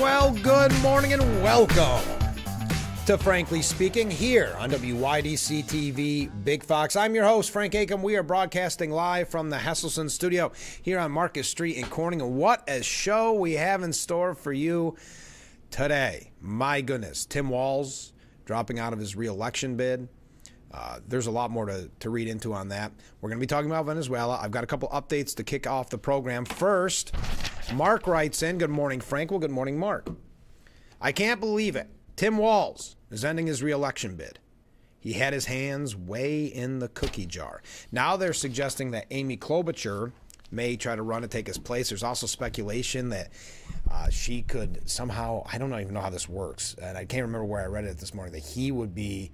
Well, good morning and welcome to Frankly Speaking here on WYDC TV Big Fox. I'm your host, Frank Acom. We are broadcasting live from the Hesselson studio here on Market Street in Corning. And what a show we have in store for you today. My goodness, Tim Walz dropping out of his re-election bid. There's a lot more to read into on that. We're going to be talking about Venezuela. I've got a couple updates to kick off the program. First, Mark writes in, good morning, Frank. Well, good morning, Mark. I can't believe it. Tim Walz is ending his re-election bid. He had his hands way in the cookie jar. Now they're suggesting that Amy Klobuchar may try to run and take his place. There's also speculation that she could somehow, I don't even know how this works, and I can't remember where I read it this morning, that he would be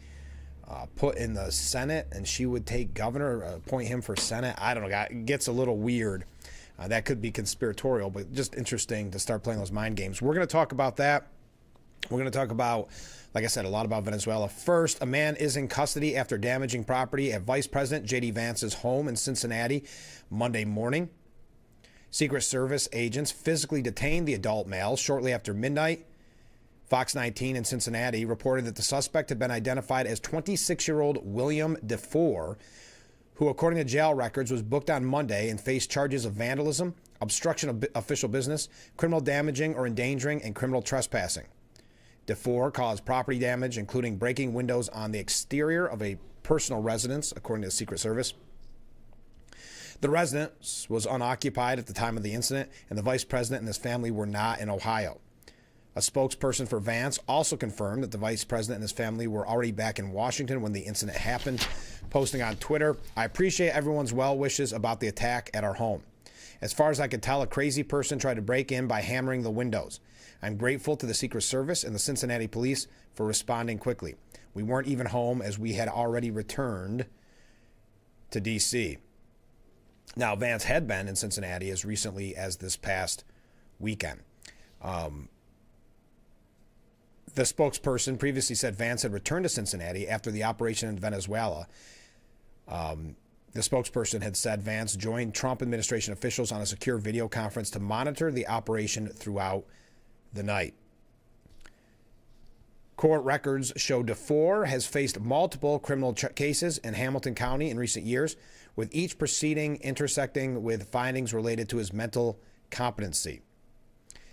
put in the Senate and she would take governor, appoint him for Senate. I don't know. It gets a little weird. That could be conspiratorial, but just interesting to start playing those mind games. We're going to talk about that. We're going to talk about, like I said, a lot about Venezuela. First, a man is in custody after damaging property at Vice President J.D. Vance's home in Cincinnati Monday morning. Secret Service agents physically detained the adult male shortly after midnight. Fox 19 in Cincinnati reported that the suspect had been identified as 26-year-old William DeFore, who, according to jail records, was booked on Monday and faced charges of vandalism, obstruction of official business, criminal damaging or endangering, and criminal trespassing. DeFore caused property damage, including breaking windows on the exterior of a personal residence, according to the Secret Service. The residence was unoccupied at the time of the incident, and the vice president and his family were not in Ohio. A spokesperson for Vance also confirmed that the vice president and his family were already back in Washington when the incident happened, posting on Twitter, "I appreciate everyone's well wishes about the attack at our home. As far as I could tell, a crazy person tried to break in by hammering the windows. I'm grateful to the Secret Service and the Cincinnati police for responding quickly. We weren't even home as we had already returned to D.C." Now, Vance had been in Cincinnati as recently as this past weekend. The spokesperson previously said Vance had returned to Cincinnati after the operation in Venezuela. The spokesperson had said Vance joined Trump administration officials on a secure video conference to monitor the operation throughout the night. Court records show DeFore has faced multiple criminal cases in Hamilton County in recent years, with each proceeding intersecting with findings related to his mental competency.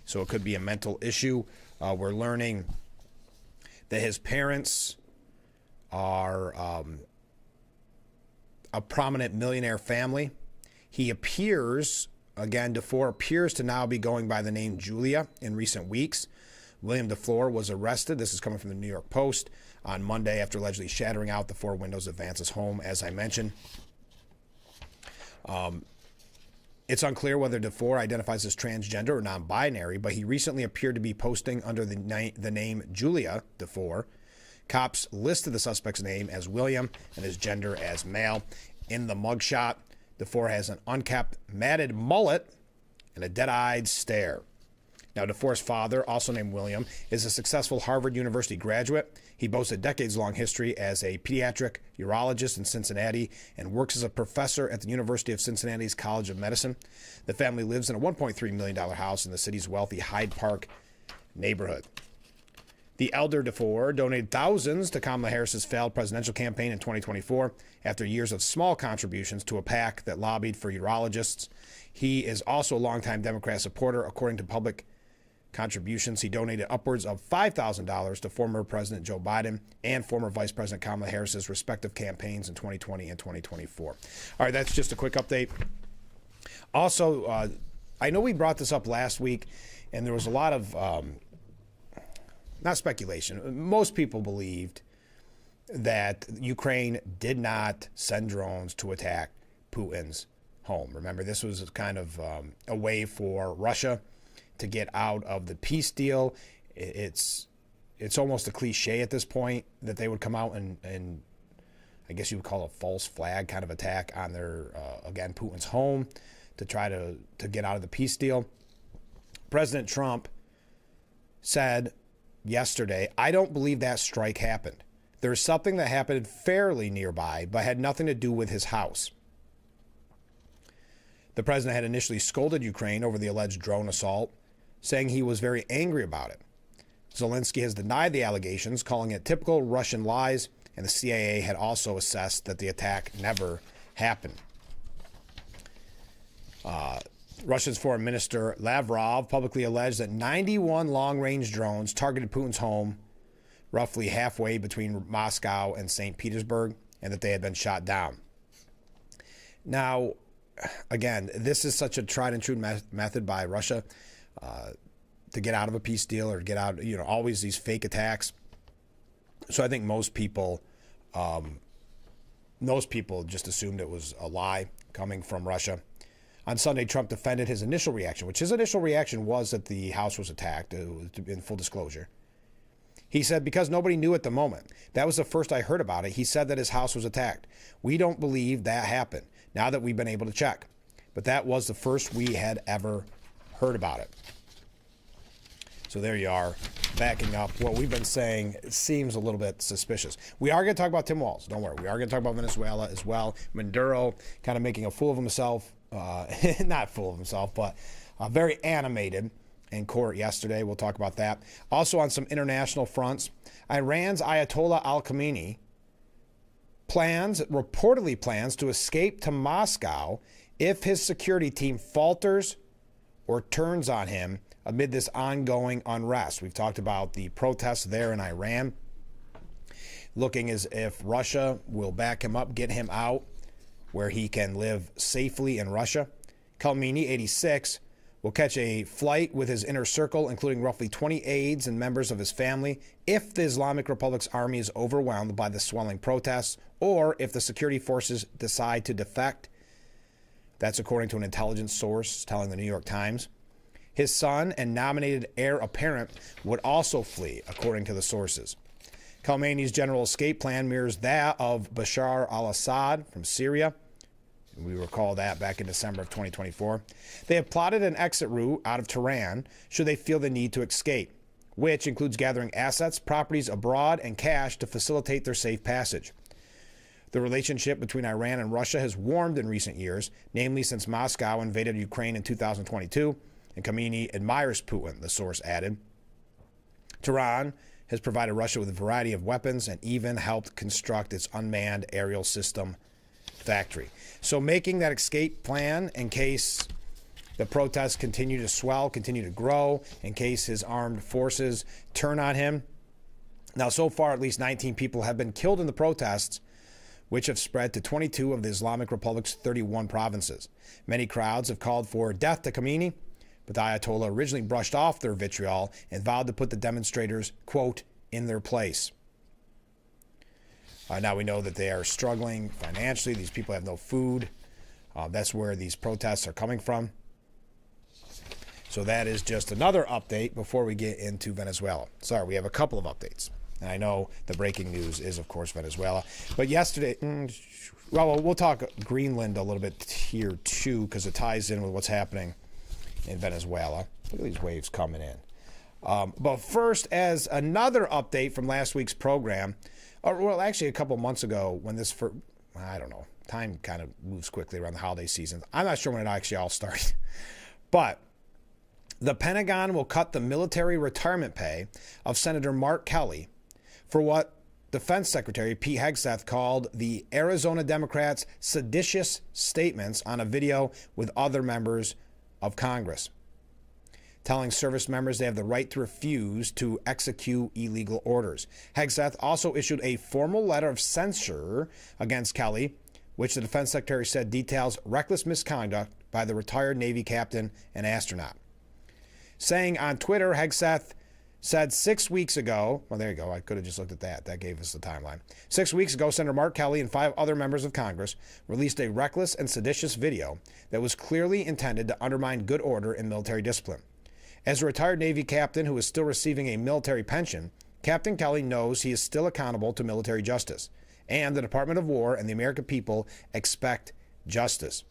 So it could be a mental issue. We're learning that his parents are a prominent millionaire family. He appears, again, DeFore appears to now be going by the name Julia in recent weeks. William DeFore was arrested, this is coming from the New York Post, on Monday after allegedly shattering out the four windows of Vance's home, as I mentioned. It's unclear whether DeFore identifies as transgender or non-binary, but he recently appeared to be posting under the name Julia DeFore. Cops listed the suspect's name as William and his gender as male. In the mugshot, DeFore has an unkept, matted mullet and a dead-eyed stare. Now, DeFore's father, also named William, is a successful Harvard University graduate. He boasts a decades-long history as a pediatric urologist in Cincinnati and works as a professor at the University of Cincinnati's College of Medicine. The family lives in a $1.3 million house in the city's wealthy Hyde Park neighborhood. The elder DeFore donated thousands to Kamala Harris's failed presidential campaign in 2024 after years of small contributions to a PAC that lobbied for urologists. He is also a longtime Democrat supporter, according to public contributions. He donated upwards of $5,000 to former President Joe Biden and former Vice President Kamala Harris's respective campaigns in 2020 and 2024. All right, that's just a quick update. Also, I know we brought this up last week, and there was a lot of, not speculation, most people believed that Ukraine did not send drones to attack Putin's home. Remember, this was kind of a way for Russia to get out of the peace deal. It's almost a cliche at this point that they would come out and I guess you would call it a false flag kind of attack on their, again, Putin's home to try to get out of the peace deal. President Trump said yesterday, "I don't believe that strike happened. There's something that happened fairly nearby, but had nothing to do with his house." The president had initially scolded Ukraine over the alleged drone assault, saying he was very angry about it. Zelensky has denied the allegations, calling it typical Russian lies, and the CIA had also assessed that the attack never happened. Russia's Foreign Minister Lavrov publicly alleged that 91 long-range drones targeted Putin's home roughly halfway between Moscow and St. Petersburg, and that they had been shot down. Now, again, this is such a tried and true method by Russia to get out of a peace deal or get out, always these fake attacks. So I think most people just assumed it was a lie coming from Russia. On Sunday, Trump defended his initial reaction, which his initial reaction was that the House was attacked, in full disclosure. He said, because nobody knew at the moment. That was the first I heard about it. He said that his house was attacked. We don't believe that happened, now that we've been able to check. But that was the first we had ever heard about it. So there you are, backing up what we've been saying. It seems a little bit suspicious. We are going to talk about Tim Walz. Don't worry. We are going to talk about Venezuela as well. Maduro kind of making a fool of himself. Not full of himself, but very animated in court yesterday. We'll talk about that. Also on some international fronts, Iran's Ayatollah al-Khamenei reportedly plans to escape to Moscow if his security team falters or turns on him amid this ongoing unrest. We've talked about the protests there in Iran, looking as if Russia will back him up, get him out, where he can live safely in Russia. Khamenei, 86, will catch a flight with his inner circle, including roughly 20 aides and members of his family, if the Islamic Republic's army is overwhelmed by the swelling protests, or if the security forces decide to defect. That's according to an intelligence source telling the New York Times. His son and nominated heir apparent would also flee, according to the sources. Khamenei's general escape plan mirrors that of Bashar al-Assad from Syria. We recall that back in December of 2024. They have plotted an exit route out of Tehran should they feel the need to escape, which includes gathering assets, properties abroad, and cash to facilitate their safe passage. The relationship between Iran and Russia has warmed in recent years, namely since Moscow invaded Ukraine in 2022, and Khamenei admires Putin, the source added. Tehran has provided Russia with a variety of weapons and even helped construct its unmanned aerial system factory. So making that escape plan in case the protests continue to swell, continue to grow, in case his armed forces turn on him. Now, so far, at least 19 people have been killed in the protests, which have spread to 22 of the Islamic Republic's 31 provinces. Many crowds have called for death to Khamenei, but the Ayatollah originally brushed off their vitriol and vowed to put the demonstrators, quote, in their place. Now we know that they are struggling financially. These people have no food. That's where these protests are coming from. So that is just another update before we get into Venezuela. Sorry, we have a couple of updates. And I know the breaking news is, of course, Venezuela. But yesterday, well, we'll talk Greenland a little bit here, too, because it ties in with what's happening in Venezuela. Look at these waves coming in. But first, as another update from last week's program, or well, actually a couple months ago when this, I don't know, time kind of moves quickly around the holiday season. I'm not sure when it actually all started. But the Pentagon will cut the military retirement pay of Senator Mark Kelly for what Defense Secretary Pete Hegseth called the Arizona Democrats' seditious statements on a video with other members of Congress, telling service members they have the right to refuse to execute illegal orders. Hegseth also issued a formal letter of censure against Kelly, which the Defense Secretary said details reckless misconduct by the retired Navy captain and astronaut. Saying on Twitter, Hegseth said 6 weeks ago, well, there you go. I could have just looked at that. That gave us the timeline. 6 weeks ago, Senator Mark Kelly and 5 other members of Congress released a reckless and seditious video that was clearly intended to undermine good order and military discipline. As a retired Navy captain who is still receiving a military pension, Captain Kelly knows he is still accountable to military justice, and the Department of War and the American people expect justice.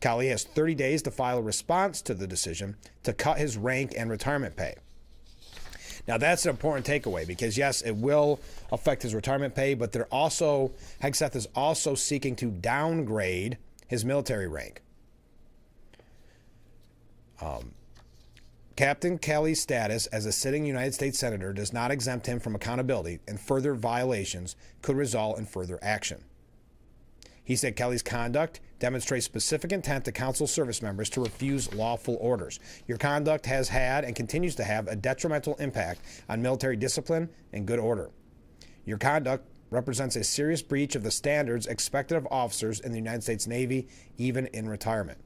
Kelly has 30 days to file a response to the decision to cut his rank and retirement pay. Now, that's an important takeaway because, yes, it will affect his retirement pay, but Hegseth is also seeking to downgrade his military rank. Captain Kelly's status as a sitting United States Senator does not exempt him from accountability, and further violations could result in further action. He said Kelly's conduct demonstrates specific intent to counsel service members to refuse lawful orders. Your conduct has had and continues to have a detrimental impact on military discipline and good order. Your conduct represents a serious breach of the standards expected of officers in the United States Navy, even in retirement.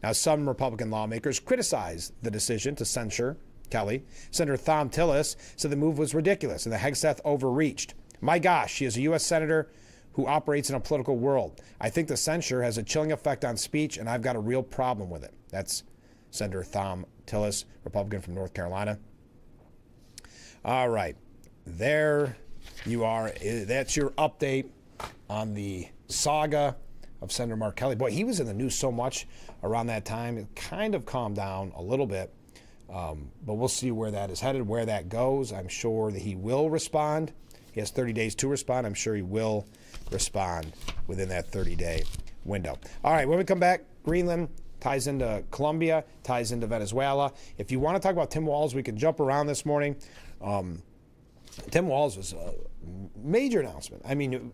Now, some Republican lawmakers criticized the decision to censure Kelly. Senator Thom Tillis said the move was ridiculous and the Hegseth overreached. My gosh, she is a U.S. Senator who operates in a political world. I think the censure has a chilling effect on speech, and I've got a real problem with it. That's Senator Thom Tillis, Republican from North Carolina. All right, there you are. That's your update on the saga of Senator Mark Kelly. Boy, he was in the news so much around that time. It kind of calmed down a little bit, but we'll see where that is headed, where that goes. I'm sure that he will respond. He has 30 days to respond. I'm sure he will respond within that 30-day window. All right, when we come back, Greenland ties into Colombia, ties into Venezuela. If you want to talk about Tim Walz, we can jump around this morning. Tim Walz was a major announcement. I mean,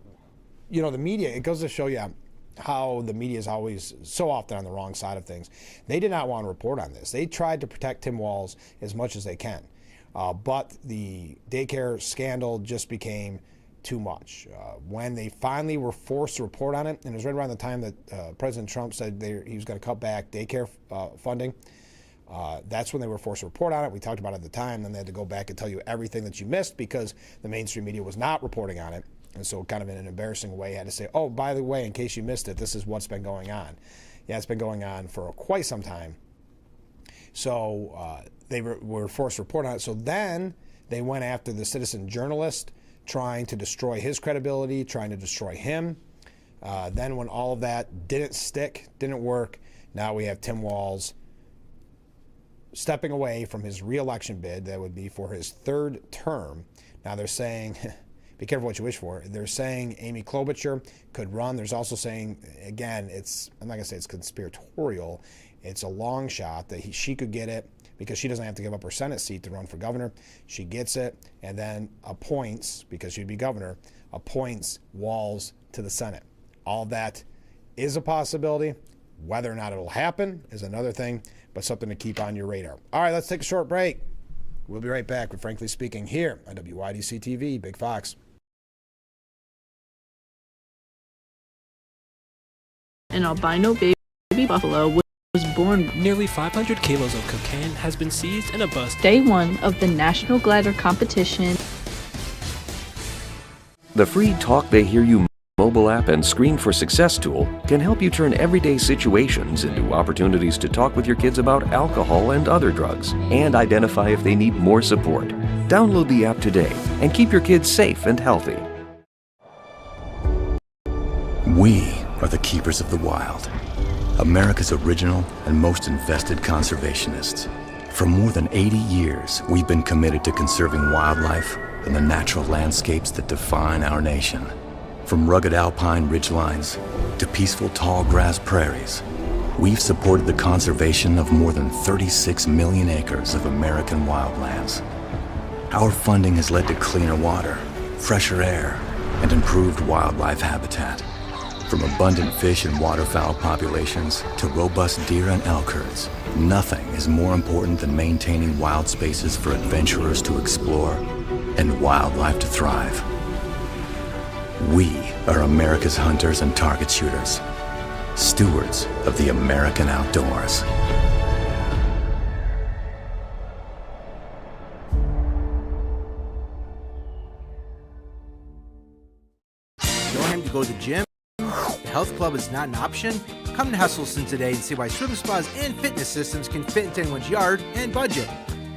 you know, the media, it goes to show you how the media is always so often on the wrong side of things. They did not want to report on this. They tried to protect Tim Walz as much as they can. But the daycare scandal just became too much. When they finally were forced to report on it, and it was right around the time that President Trump said he was going to cut back daycare funding, that's when they were forced to report on it. We talked about it at the time. Then they had to go back and tell you everything that you missed because the mainstream media was not reporting on it. And so kind of in an embarrassing way, had to say, oh, by the way, in case you missed it, this is what's been going on. Yeah, it's been going on for quite some time. So they were forced to report on it. So then they went after the citizen journalist, trying to destroy his credibility, trying to destroy him. Then when all of that didn't stick, didn't work, now we have Tim Walz stepping away from his re-election bid. That would be for his third term. Now they're saying, be careful what you wish for. They're saying Amy Klobuchar could run. There's also saying, again, I'm not going to say it's conspiratorial. It's a long shot that she could get it because she doesn't have to give up her Senate seat to run for governor. She gets it and then appoints, because she'd be governor, appoints Walz to the Senate. All that is a possibility. Whether or not it'll happen is another thing, but something to keep on your radar. All right, let's take a short break. We'll be right back with Frankly Speaking here on WYDC TV, Big Fox. An albino baby buffalo was born. Nearly 500 kilos of cocaine has been seized in a bus. Day one of the National Glider Competition. The free Talk They Hear You mobile app and Screen for Success tool can help you turn everyday situations into opportunities to talk with your kids about alcohol and other drugs and identify if they need more support. Download the app today and keep your kids safe and healthy. We are the keepers of the wild, America's original and most invested conservationists. For more than 80 years, we've been committed to conserving wildlife and the natural landscapes that define our nation. From rugged alpine ridgelines to peaceful tall grass prairies, we've supported the conservation of more than 36 million acres of American wildlands. Our funding has led to cleaner water, fresher air, and improved wildlife habitat. From abundant fish and waterfowl populations to robust deer and elk herds, nothing is more important than maintaining wild spaces for adventurers to explore and wildlife to thrive. We are America's hunters and target shooters, stewards of the American outdoors. Don't have to go to the gym? The health club is not an option? Come to Hesselson today and see why swim spas and fitness systems can fit into anyone's yard and budget.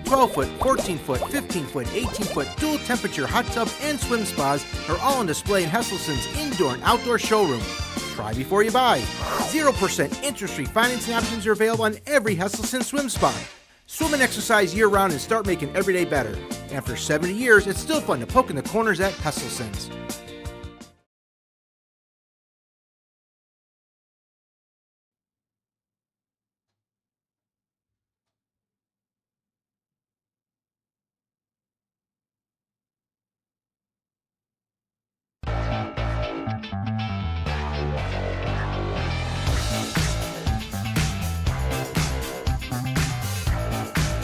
12-foot, 14-foot, 15-foot, 18-foot dual temperature hot tubs and swim spas are all on display in Hesselson's indoor and outdoor showroom. Try before you buy. 0% interest-free financing options are available on every Hesselson swim spa. Swim and exercise year-round and start making every day better. After 70 years, it's still fun to poke in the corners at Hesselson's.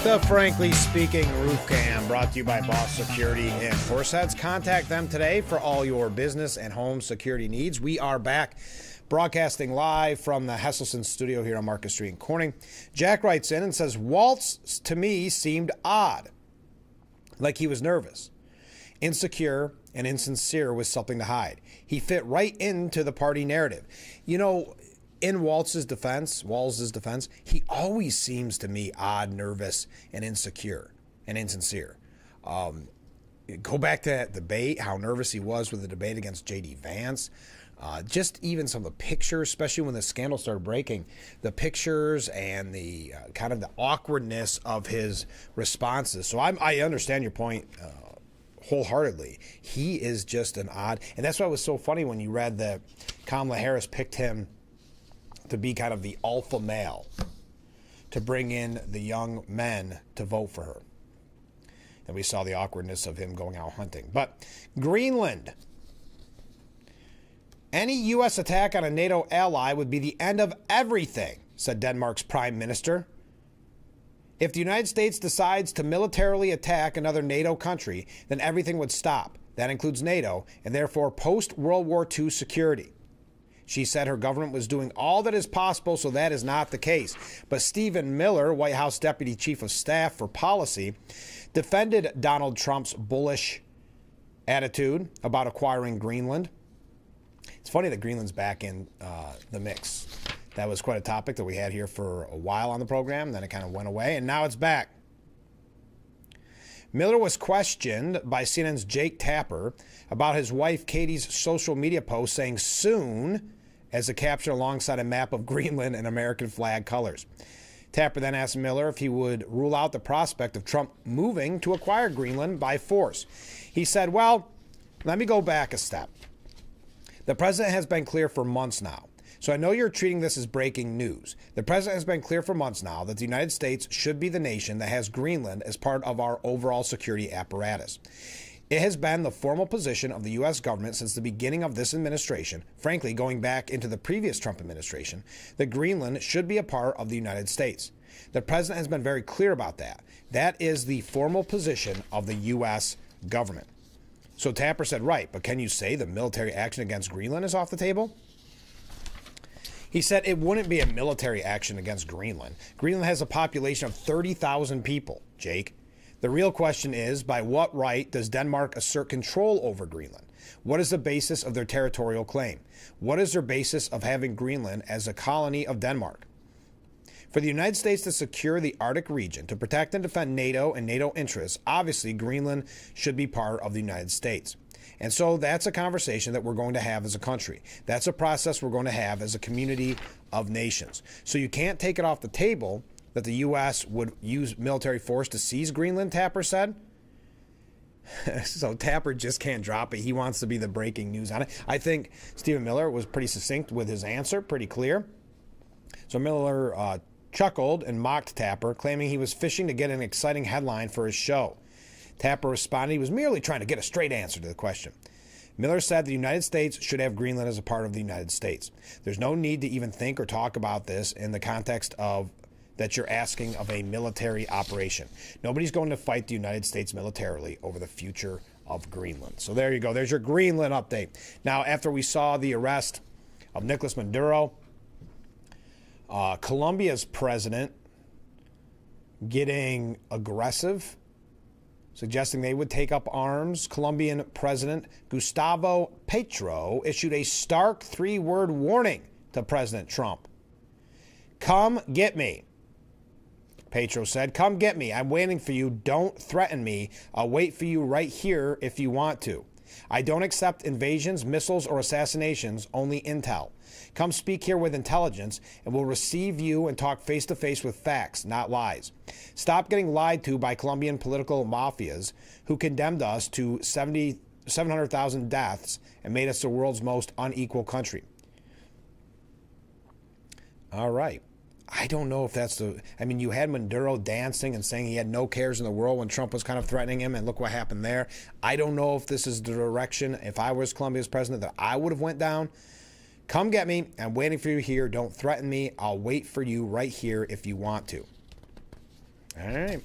The Frankly Speaking Roof Cam, brought to you by Boss Security in Horseheads. Contact them today for all your business and home security needs. We are back broadcasting live from the Hesselson studio here on Market Street in Corning. Jack writes in and says, Waltz to me seemed odd, like he was nervous, insecure, and insincere with something to hide. He fit right into the party narrative. You know, in Walz's defense, he always seems to me odd, nervous, and insecure and insincere. Go back to that debate, how nervous he was with the debate against J.D. Vance. Just even some of the pictures, especially when the scandal started breaking, the pictures and the kind of the awkwardness of his responses. So I understand your point wholeheartedly. He is just an odd, and that's why it was so funny when you read that Kamala Harris picked him to be kind of the alpha male, to bring in the young men to vote for her. And we saw the awkwardness of him going out hunting. But Greenland. Any U.S. attack on a NATO ally would be the end of everything, said Denmark's prime minister. If the United States decides to militarily attack another NATO country, then everything would stop. That includes NATO, and therefore post-World War II security. She said her government was doing all that is possible, so that is not the case. But Stephen Miller, White House Deputy Chief of Staff for Policy, defended Donald Trump's bullish attitude about acquiring Greenland. It's funny that Greenland's back in the mix. That was quite a topic that we had here for a while on the program. Then it kind of went away, and now it's back. Miller was questioned by CNN's Jake Tapper about his wife Katie's social media post saying soon as a caption alongside a map of Greenland and American flag colors. Tapper then asked Miller if he would rule out the prospect of Trump moving to acquire Greenland by force. He said, well, let me go back a step. The president has been clear for months now. So I know you're treating this as breaking news. The president has been clear for months now that the United States should be the nation that has Greenland as part of our overall security apparatus. It has been the formal position of the U.S. government since the beginning of this administration, frankly, going back into the previous Trump administration, that Greenland should be a part of the United States. The president has been very clear about that. That is the formal position of the U.S. government. So Tapper said, right, but can you say the military action against Greenland is off the table? He said it wouldn't be a military action against Greenland. Greenland has a population of 30,000 people, Jake. The real question is, by what right does Denmark assert control over Greenland? What is the basis of their territorial claim? What is their basis of having Greenland as a colony of Denmark? For the United States to secure the Arctic region, to protect and defend NATO and NATO interests, obviously Greenland should be part of the United States. And so that's a conversation that we're going to have as a country. That's a process we're going to have as a community of nations. So you can't take it off the table that the U.S. would use military force to seize Greenland, Tapper said. So Tapper just can't drop it. He wants to be the breaking news on it. I think Stephen Miller was pretty succinct with his answer, pretty clear. So Miller chuckled and mocked Tapper, claiming he was fishing to get an exciting headline for his show. Tapper responded he was merely trying to get a straight answer to the question. Miller said the United States should have Greenland as a part of the United States. There's no need to even think or talk about this in the context of that you're asking of a military operation. Nobody's going to fight the United States militarily over the future of Greenland. So there you go. There's your Greenland update. Now, after we saw the arrest of Nicolas Maduro, Colombia's president getting aggressive, suggesting they would take up arms, Colombian President Gustavo Petro issued a stark three-word warning to President Trump. Come get me. Petro said, come get me. I'm waiting for you. Don't threaten me. I'll wait for you right here if you want to. I don't accept invasions, missiles, or assassinations, only intel. Come speak here with intelligence, and we'll receive you and talk face-to-face with facts, not lies. Stop getting lied to by Colombian political mafias who condemned us to 700,000 deaths and made us the world's most unequal country. All right. I don't know if that's you had Maduro dancing and saying he had no cares in the world when Trump was kind of threatening him, and look what happened there. I don't know if this is the direction, if I was Colombia's president, that I would have went down. Come get me. I'm waiting for you here. Don't threaten me. I'll wait for you right here if you want to. All right.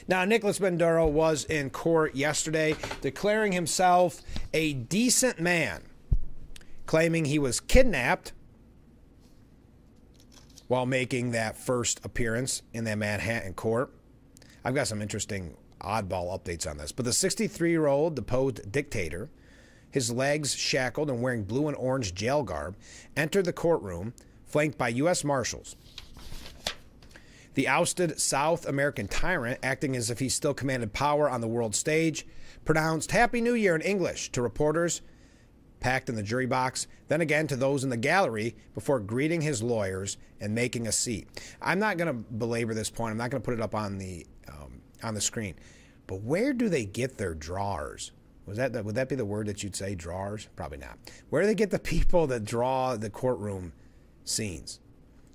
Now, Nicolas Maduro was in court yesterday declaring himself a decent man, claiming he was kidnapped while making that first appearance in that Manhattan court. I've got some interesting oddball updates on this. But the 63-year-old deposed dictator, his legs shackled and wearing blue and orange jail garb, entered the courtroom flanked by U.S. Marshals. The ousted South American tyrant, acting as if he still commanded power on the world stage, pronounced Happy New Year in English to reporters packed in the jury box, then again to those in the gallery before greeting his lawyers and making a seat. I'm not going to belabor this point. I'm not going to put it up on the screen. But where do they get their drawers? Would that be the word that you'd say, drawers? Probably not. Where do they get the people that draw the courtroom scenes?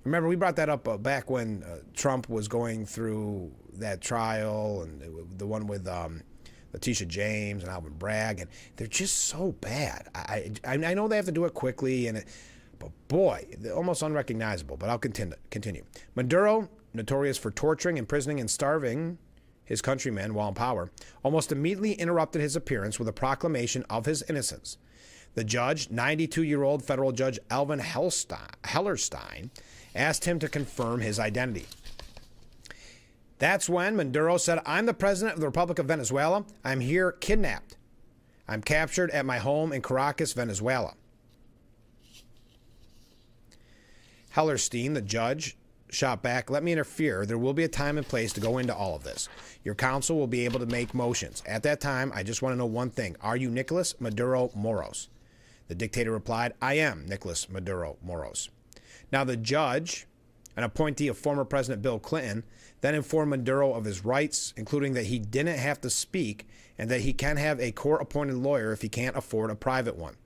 Remember, we brought that up back when Trump was going through that trial, and the one with Letitia James and Alvin Bragg, and they're just so bad. I know they have to do it quickly, but boy, they're almost unrecognizable. But I'll continue. Maduro, notorious for torturing, imprisoning, and starving his countrymen while in power, almost immediately interrupted his appearance with a proclamation of his innocence. The judge, 92-year-old federal judge Alvin Hellerstein, asked him to confirm his identity. That's when Maduro said, I'm the president of the Republic of Venezuela. I'm here kidnapped. I'm captured at my home in Caracas, Venezuela. Hellerstein, the judge, shot back, let me interfere. There will be a time and place to go into all of this. Your counsel will be able to make motions. At that time, I just want to know one thing. Are you Nicolas Maduro Moros? The dictator replied, I am Nicolas Maduro Moros. Now, the judge, an appointee of former President Bill Clinton, then informed Maduro of his rights, including that he didn't have to speak and that he can have a court-appointed lawyer if he can't afford a private one.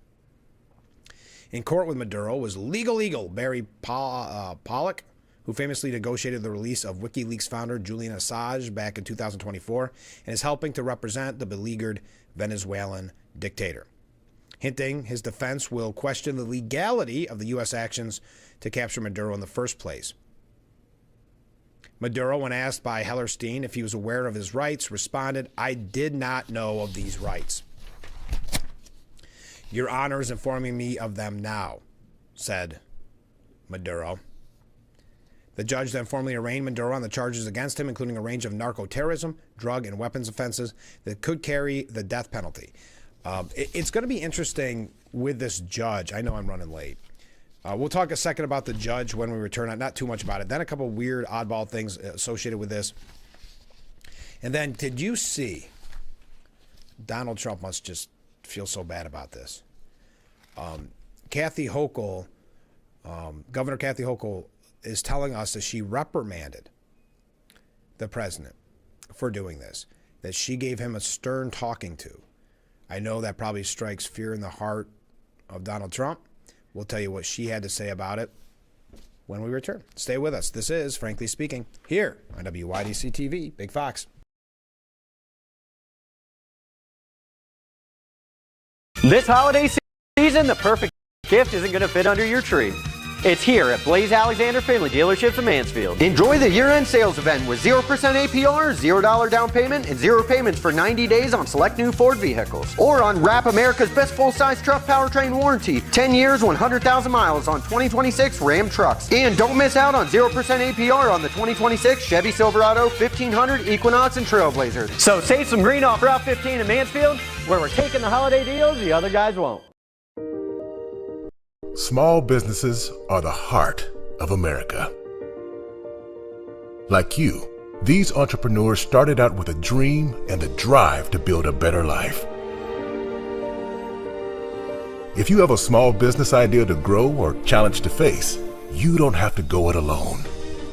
In court with Maduro was legal eagle Barry Pollock, who famously negotiated the release of WikiLeaks founder Julian Assange back in 2024 and is helping to represent the beleaguered Venezuelan dictator, hinting his defense will question the legality of the U.S. actions to capture Maduro in the first place. Maduro, when asked by Hellerstein if he was aware of his rights, responded, I did not know of these rights. Your Honor is informing me of them now, said Maduro. The judge then formally arraigned Maduro on the charges against him, including a range of narco-terrorism, drug and weapons offenses that could carry the death penalty. It's going to be interesting with this judge. I know I'm running late. We'll talk a second about the judge when we return. Not too much about it. Then a couple weird, oddball things associated with this. And then, did you see? Donald Trump must just feel so bad about this. Kathy Hochul, Governor Kathy Hochul, is telling us that she reprimanded the president for doing this, that she gave him a stern talking to. I know that probably strikes fear in the heart of Donald Trump. We'll tell you what she had to say about it when we return. Stay with us. This is Frankly Speaking here on WYDC TV, Big Fox. This holiday season, the perfect gift isn't going to fit under your tree. It's here at Blaze Alexander Family Dealerships in Mansfield. Enjoy the year-end sales event with 0% APR, $0 down payment, and 0 payments for 90 days on select new Ford vehicles. Or on Wrap America's best full-size truck powertrain warranty, 10 years, 100,000 miles on 2026 Ram trucks. And don't miss out on 0% APR on the 2026 Chevy Silverado, 1500, Equinox, and Trailblazer. So save some green off Route 15 in Mansfield, where we're taking the holiday deals the other guys won't. Small businesses are the heart of America. Like you, these entrepreneurs started out with a dream and the drive to build a better life. If you have a small business idea to grow or challenge to face, you don't have to go it alone.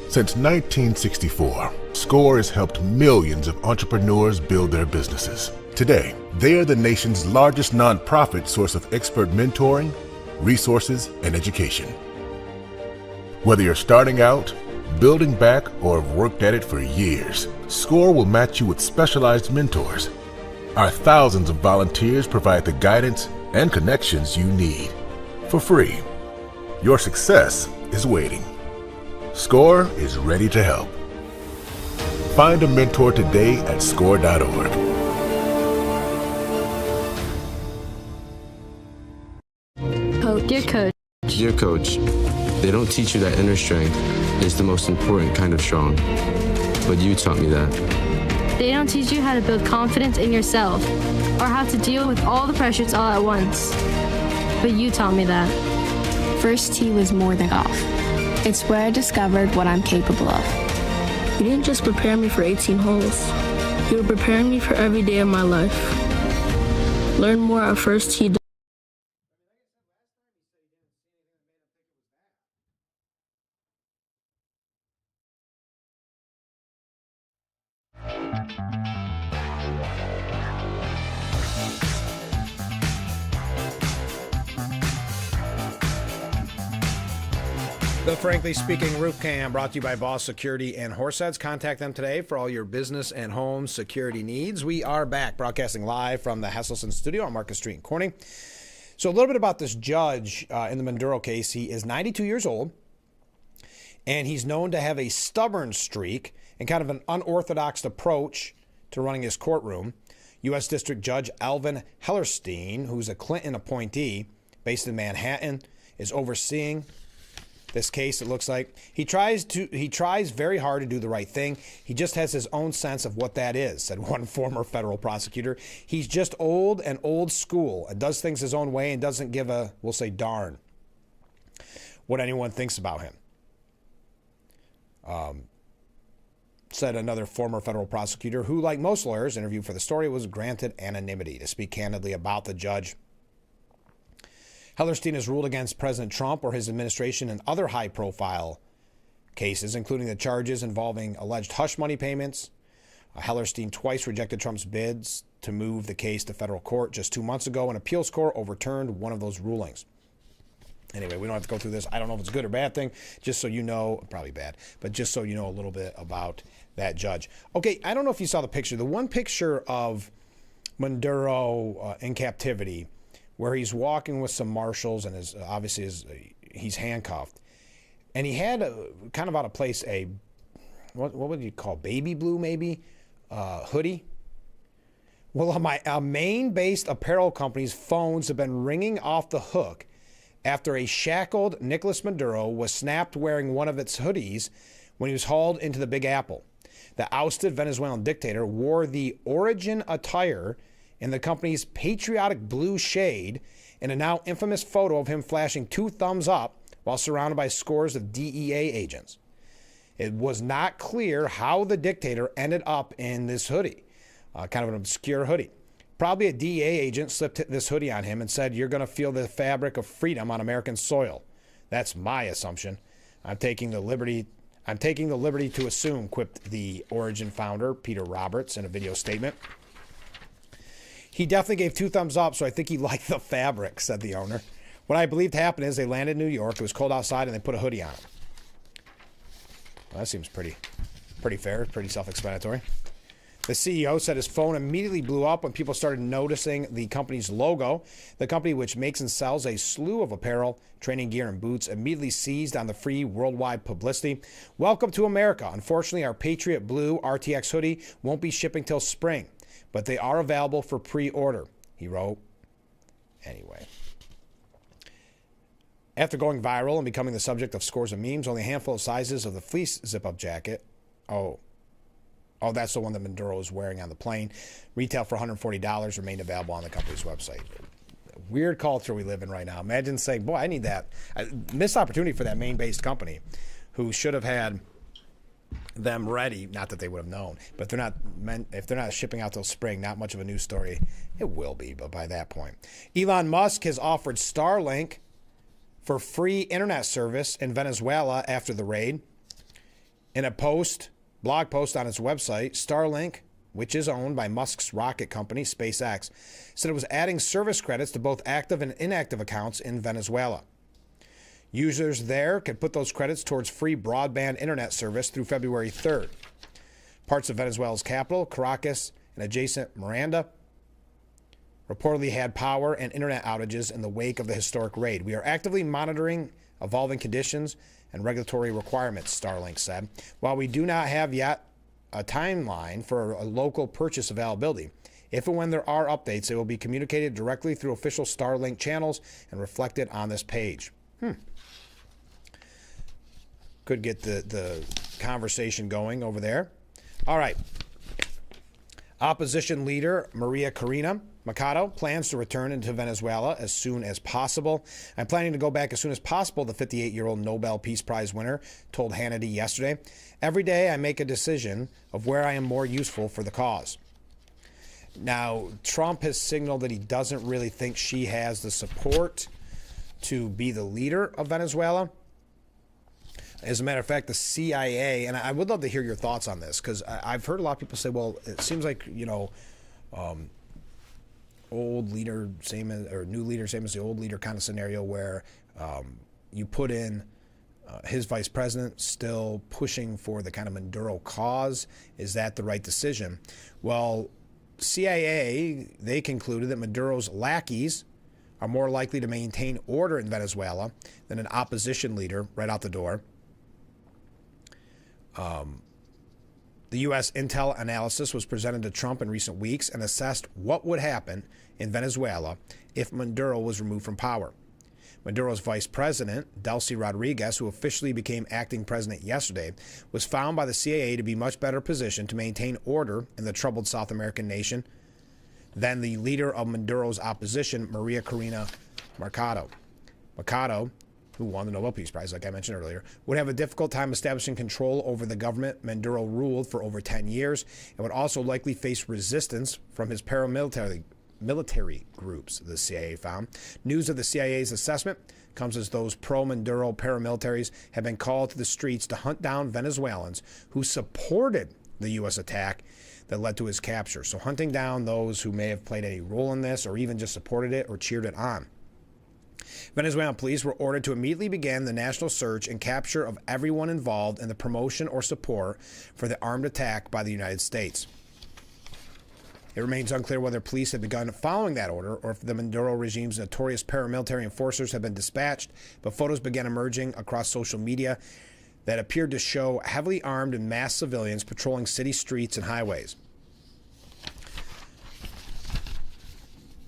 Since 1964, SCORE has helped millions of entrepreneurs build their businesses. Today, they are the nation's largest nonprofit source of expert mentoring, resources, and education. Whether you're starting out, building back, or have worked at it for years, SCORE will match you with specialized mentors. Our thousands of volunteers provide the guidance and connections you need for free. Your success is waiting. SCORE is ready to help. Find a mentor today at score.org. Dear Coach. Dear Coach, they don't teach you that inner strength is the most important kind of strong. But you taught me that. They don't teach you how to build confidence in yourself or how to deal with all the pressures all at once. But you taught me that. First tee was more than golf. It's where I discovered what I'm capable of. You didn't just prepare me for 18 holes. You were preparing me for every day of my life. Learn more at First Tee. The Frankly Speaking Roof Cam brought to you by Boss Security and Horseheads. Contact them today for all your business and home security needs. We are back broadcasting live from the Hesselson studio on Market Street in Corning. So a little bit about this judge in the Maduro case. He is 92 years old, and he's known to have a stubborn streak and kind of an unorthodox approach to running his courtroom. U.S. District Judge Alvin Hellerstein, who's a Clinton appointee based in Manhattan, is overseeing this case. It looks like he tries very hard to do the right thing. He just has his own sense of what that is, said one former federal prosecutor. He's just old and old school and does things his own way and doesn't give a, we'll say, darn what anyone thinks about him. Said another former federal prosecutor who, like most lawyers interviewed for the story, was granted anonymity to speak candidly about the judge. Hellerstein has ruled against President Trump or his administration in other high-profile cases, including the charges involving alleged hush money payments. Hellerstein twice rejected Trump's bids to move the case to federal court. Just 2 months ago, an appeals court overturned one of those rulings. Anyway, we don't have to go through this. I don't know if it's a good or bad thing, just so you know, probably bad, but just so you know a little bit about that judge. Okay, I don't know if you saw the picture. The one picture of Maduro in captivity, where he's walking with some marshals and he's handcuffed. And he had kind of out of place what would you call, baby blue maybe, hoodie. Well, a Maine-based apparel company's phones have been ringing off the hook after a shackled Nicolas Maduro was snapped wearing one of its hoodies when he was hauled into the Big Apple. The ousted Venezuelan dictator wore the Origin attire in the company's patriotic blue shade in a now infamous photo of him flashing 2 thumbs up while surrounded by scores of DEA agents. It was not clear how the dictator ended up in this hoodie, kind of an obscure hoodie. Probably a DEA agent slipped this hoodie on him and said, "You're going to feel the fabric of freedom on American soil." That's my assumption. I'm taking the liberty to assume, quipped the Origin founder, Peter Roberts, in a video statement. He definitely gave 2 thumbs up, so I think he liked the fabric, said the owner. What I believed happened is they landed in New York. It was cold outside, and they put a hoodie on. Well, that seems pretty fair, pretty self-explanatory. The CEO said his phone immediately blew up when people started noticing the company's logo. The company, which makes and sells a slew of apparel, training gear, and boots, immediately seized on the free worldwide publicity. "Welcome to America. Unfortunately, our Patriot Blue RTX hoodie won't be shipping till spring, but they are available for pre-order," he wrote. Anyway. After going viral and becoming the subject of scores of memes, only a handful of sizes of the fleece zip-up jacket. Oh, that's the one that Maduro is wearing on the plane. Retail for $140, remained available on the company's website. Weird culture we live in right now. Imagine saying, boy, I need that. Missed opportunity for that Maine-based company who should have had them ready. Not that they would have known, but if they're not shipping out till spring, not much of a news story. It will be, but by that point. Elon Musk has offered Starlink for free internet service in Venezuela after the raid. In a blog post on its website, Starlink, which is owned by Musk's rocket company, SpaceX, said it was adding service credits to both active and inactive accounts in Venezuela. Users there could put those credits towards free broadband internet service through February 3rd. Parts of Venezuela's capital, Caracas, and adjacent Miranda, reportedly had power and internet outages in the wake of the historic raid. "We are actively monitoring evolving conditions and regulatory requirements," Starlink said. "While we do not have yet a timeline for a local purchase availability. If and when there are updates, they will be communicated directly through official Starlink channels and reflected on this page. Could get the conversation going over there. All right. Opposition leader Maria Corina Machado plans to return into Venezuela as soon as possible. I'm planning to go back as soon as possible, the 58-year-old Nobel Peace Prize winner told Hannity yesterday. Every day I make a decision of where I am more useful for the cause. Now, Trump has signaled that he doesn't really think she has the support to be the leader of Venezuela. As a matter of fact, the CIA, and I would love to hear your thoughts on this, because I've heard a lot of people say, well, it seems like, old leader, same as, or new leader, same as the old leader kind of scenario where you put in his vice president still pushing for the kind of Maduro cause. Is that the right decision? Well, CIA, they concluded that Maduro's lackeys are more likely to maintain order in Venezuela than an opposition leader right out the door. The U.S. intel analysis was presented to Trump in recent weeks and assessed what would happen in Venezuela if Maduro was removed from power. Maduro's vice president, Delcy Rodriguez, who officially became acting president yesterday, was found by the CIA to be much better positioned to maintain order in the troubled South American nation than the leader of Maduro's opposition, Maria Corina Machado. Machado, who won the Nobel Peace Prize, like I mentioned earlier, would have a difficult time establishing control over the government Maduro ruled for over 10 years and would also likely face resistance from his military groups, the CIA found. News of the CIA's assessment comes as those pro-Maduro paramilitaries have been called to the streets to hunt down Venezuelans who supported the U.S. attack that led to his capture. So hunting down those who may have played any role in this or even just supported it or cheered it on. Venezuelan police were ordered to immediately begin the national search and capture of everyone involved in the promotion or support for the armed attack by the United States. It remains unclear whether police had begun following that order or if the Maduro regime's notorious paramilitary enforcers have been dispatched, but photos began emerging across social media that appeared to show heavily armed and masked civilians patrolling city streets and highways.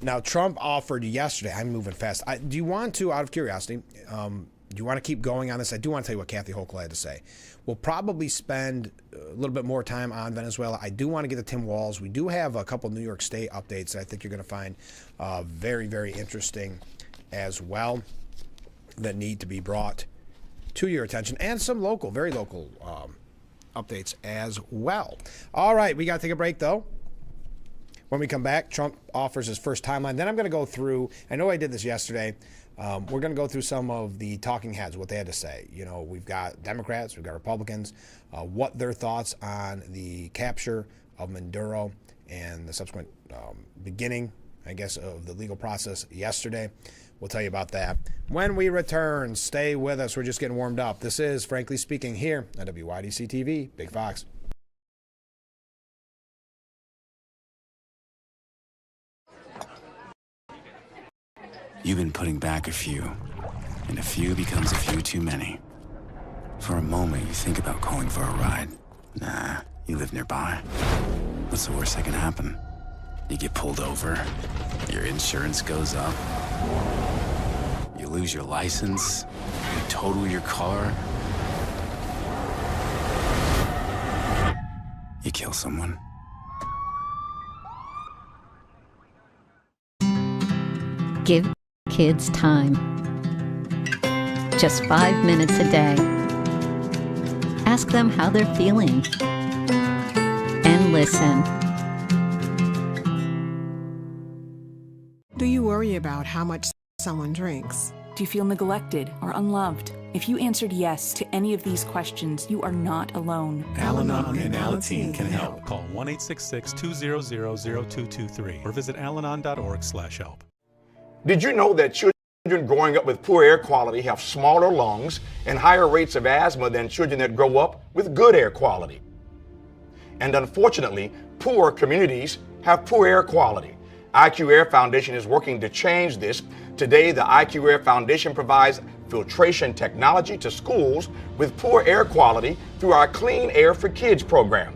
Now, Trump offered yesterday, I'm moving fast. Do you want to, out of curiosity, do you want to keep going on this? I do want to tell you what Kathy Hochul had to say. We'll probably spend a little bit more time on Venezuela. I do want to get to Tim Walz. We do have a couple New York State updates that I think you're going to find very, very interesting as well that need to be brought to your attention, and some local, very local updates as well. All right, we got to take a break, though. When we come back, Trump offers his first timeline. Then I'm going to go through, I know I did this yesterday, we're going to go through some of the talking heads, what they had to say. You know, we've got Democrats, we've got Republicans, what their thoughts on the capture of Maduro and the subsequent beginning, I guess, of the legal process yesterday. We'll tell you about that. When we return, stay with us. We're just getting warmed up. This is Frankly Speaking here on WYDC TV, Big Fox. You've been putting back a few, and a few becomes a few too many. For a moment, you think about calling for a ride. Nah, you live nearby. What's the worst that can happen? You get pulled over, your insurance goes up, you lose your license, you total your car, you kill someone. Give kids time. Just 5 minutes a day. Ask them how they're feeling. And listen. Do you worry about how much someone drinks? Do you feel neglected or unloved? If you answered yes to any of these questions, you are not alone. Al-Anon and Alateen can help. Call 1-866-200-0223 or visit alanon.org/help. Did you know that children growing up with poor air quality have smaller lungs and higher rates of asthma than children that grow up with good air quality? And unfortunately, poor communities have poor air quality. IQ Air Foundation is working to change this. Today, the IQ Air Foundation provides filtration technology to schools with poor air quality through our Clean Air for Kids program.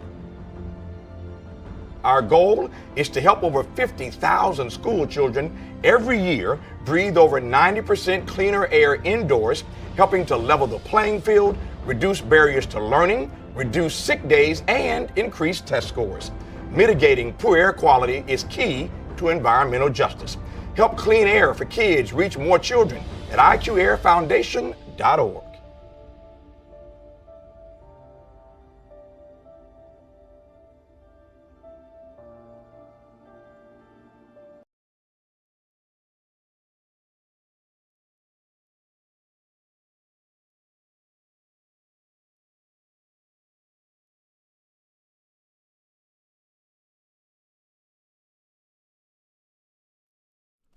Our goal is to help over 50,000 school children every year breathe over 90% cleaner air indoors, helping to level the playing field, reduce barriers to learning, reduce sick days, and increase test scores. Mitigating poor air quality is key to environmental justice. Help clean air for kids reach more children at IQAirFoundation.org.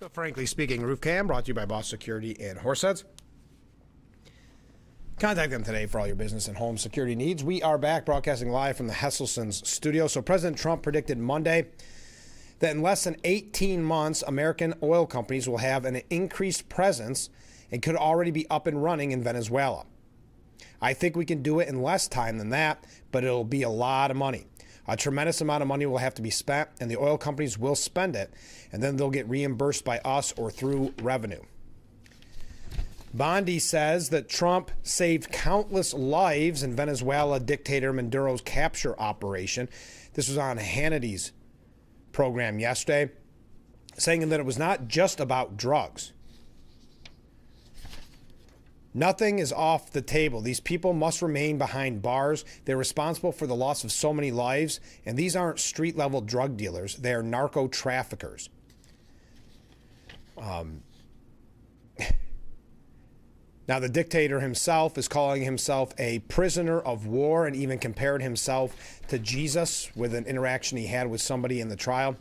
So frankly speaking, Roof Cam brought to you by Boss Security and Horseheads. Contact them today for all your business and home security needs. We are back broadcasting live from the Hesselson's studio. So President Trump predicted Monday that in less than 18 months, American oil companies will have an increased presence and could already be up and running in Venezuela. I think we can do it in less time than that, but it'll be a lot of money. A tremendous amount of money will have to be spent, and the oil companies will spend it, and then they'll get reimbursed by us or through revenue. Bondi says that Trump saved countless lives in Venezuela dictator Maduro's capture operation. This was on Hannity's program yesterday, saying that it was not just about drugs. Nothing is off the table. These people must remain behind bars. They're responsible for the loss of so many lives, and these aren't street-level drug dealers. They are narco traffickers. Now, the dictator himself is calling himself a prisoner of war and even compared himself to Jesus with an interaction he had with somebody in the trial.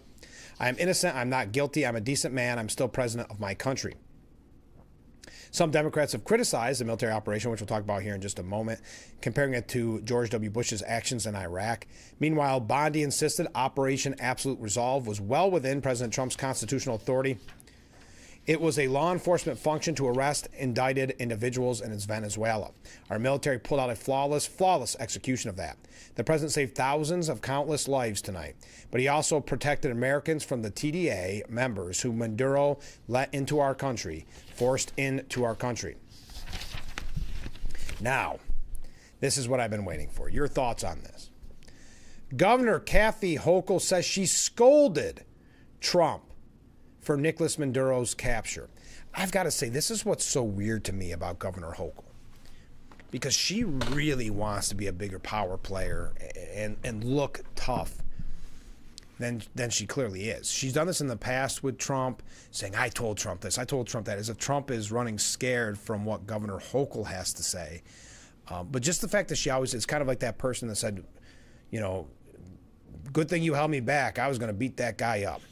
I am innocent. I'm not guilty. I'm a decent man. I'm still president of my country. Some Democrats have criticized the military operation, which we'll talk about here in just a moment, comparing it to George W. Bush's actions in Iraq. Meanwhile, Bondi insisted Operation Absolute Resolve was well within President Trump's constitutional authority. It was a law enforcement function to arrest indicted individuals in Venezuela. Our military pulled out a flawless execution of that. The president saved thousands of countless lives tonight, but he also protected Americans from the TDA members who Maduro let into our country, forced into our country. Now, this is what I've been waiting for. Your thoughts on this. Governor Kathy Hochul says she scolded Trump for Nicolas Maduro's capture. I've got to say, this is what's so weird to me about Governor Hochul, because she really wants to be a bigger power player and look tough than she clearly is. She's done this in the past with Trump, saying, I told Trump this, I told Trump that, as if Trump is running scared from what Governor Hochul has to say. But just the fact that she always is kind of like that person that said, you know, good thing you held me back. I was going to beat that guy up.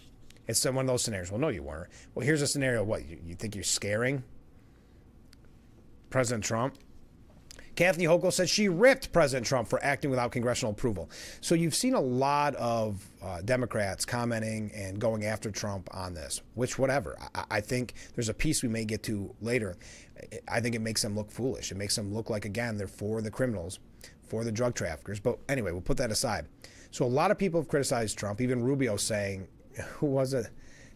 It's one of those scenarios. Well, no, you weren't. Well, here's a scenario. What, you think you're scaring President Trump? Kathy Hochul said she ripped President Trump for acting without congressional approval. So you've seen a lot of Democrats commenting and going after Trump on this, which whatever. I think there's a piece we may get to later. I think it makes them look foolish. It makes them look like, again, they're for the criminals, for the drug traffickers. But anyway, we'll put that aside. So a lot of people have criticized Trump, even Rubio saying, who was it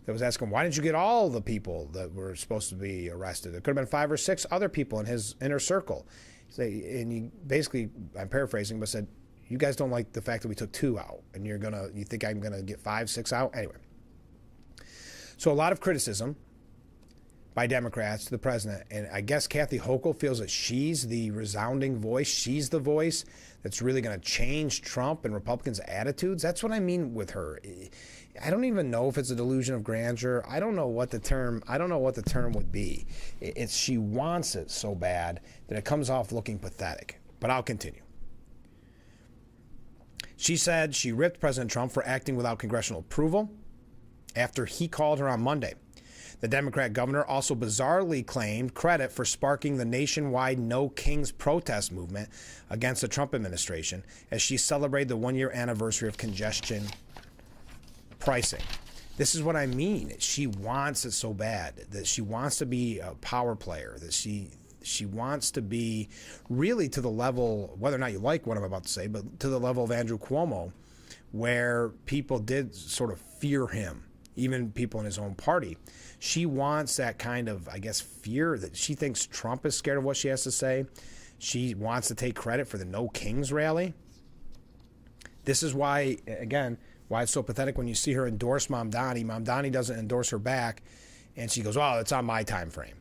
that was asking, why didn't you get all the people that were supposed to be arrested? There could have been 5 or 6 other people in his inner circle. And he basically, I'm paraphrasing, but said, you guys don't like the fact that we took 2 out, and you think I'm going to get 5, 6 out? Anyway. So a lot of criticism by Democrats to the president, and I guess Kathy Hochul feels that she's the resounding voice. She's the voice that's really going to change Trump and Republicans' attitudes. That's what I mean with her. I don't even know if it's a delusion of grandeur. I don't know what the term would be. It's she wants it so bad that it comes off looking pathetic. But I'll continue. She said she ripped President Trump for acting without congressional approval after he called her on Monday. The Democrat governor also bizarrely claimed credit for sparking the nationwide No Kings protest movement against the Trump administration as she celebrated the 1-year anniversary of congestion pricing. This is what I mean. She wants it so bad, that she wants to be a power player, that she wants to be really to the level, whether or not you like what I'm about to say, but to the level of Andrew Cuomo, where people did sort of fear him, even people in his own party. She wants that kind of, I guess, fear that she thinks Trump is scared of what she has to say. She wants to take credit for the No Kings rally. This is why, again, why it's so pathetic when you see her endorse Mamdani. Mamdani doesn't endorse her back, and she goes, "Oh, it's on my time frame."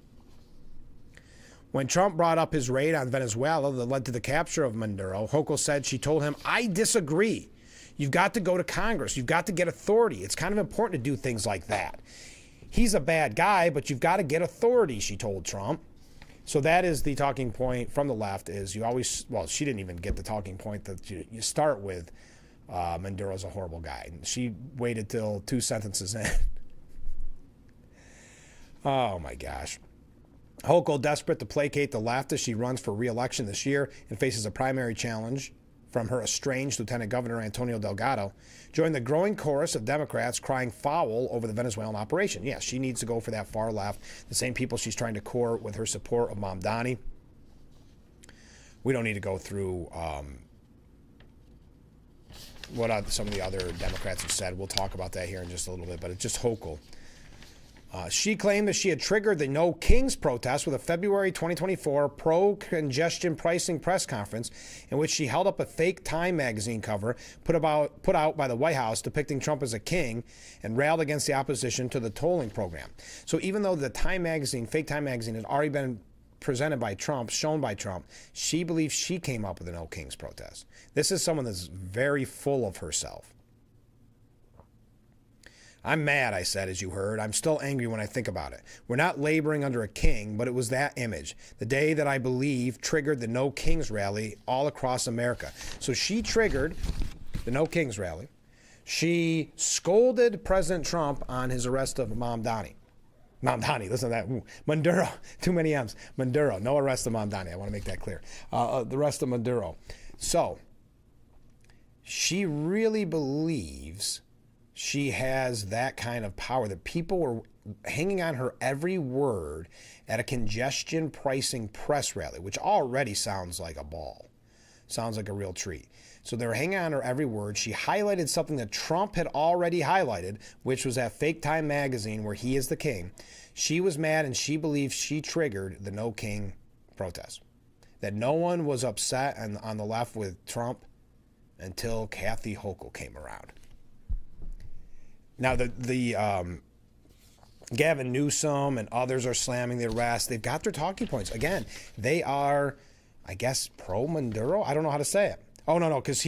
When Trump brought up his raid on Venezuela that led to the capture of Maduro, Hochul said she told him, "I disagree. You've got to go to Congress. You've got to get authority. It's kind of important to do things like that. He's a bad guy, but you've got to get authority," she told Trump. So that is the talking point from the left is you always, well, she didn't even get the talking point that you start with Maduro's a horrible guy. She waited till 2 sentences in. Oh, my gosh. Hochul, desperate to placate the left as she runs for re-election this year and faces a primary challenge from her estranged Lieutenant Governor Antonio Delgado, joined the growing chorus of Democrats crying foul over the Venezuelan operation. Yes, she needs to go for that far left, the same people she's trying to court with her support of Mamdani. We don't need to go through what some of the other Democrats have said. We'll talk about that here in just a little bit, but it's just Hochul. She claimed that she had triggered the No Kings protest with a February 2024 pro-congestion pricing press conference in which she held up a fake Time magazine cover put out by the White House depicting Trump as a king and railed against the opposition to the tolling program. So even though the Time magazine, fake Time magazine, had already been presented by Trump, shown by Trump, she believes she came up with the No Kings protest. This is someone that's very full of herself. I'm mad, I said, as you heard. I'm still angry when I think about it. We're not laboring under a king, but it was that image. The day that I believe triggered the No Kings rally all across America. So she triggered the No Kings rally. She scolded President Trump on his arrest of Mamdani. Mamdani, listen to that. Ooh, Maduro, too many M's. Maduro, no arrest of Mamdani. I want to make that clear. The rest of Maduro. So she really believes she has that kind of power, that people were hanging on her every word at a congestion pricing press rally, which already sounds like a ball, sounds like a real treat. So they were hanging on her every word. She highlighted something that Trump had already highlighted, which was that fake Time magazine where he is the king. She was mad and she believes she triggered the No King protest. That no one was upset on the left with Trump until Kathy Hochul came around. Now, the Gavin Newsom and others are slamming the arrest. They've got their talking points. Again, they are, I guess, pro-Maduro? I don't know how to say it. Oh, no, because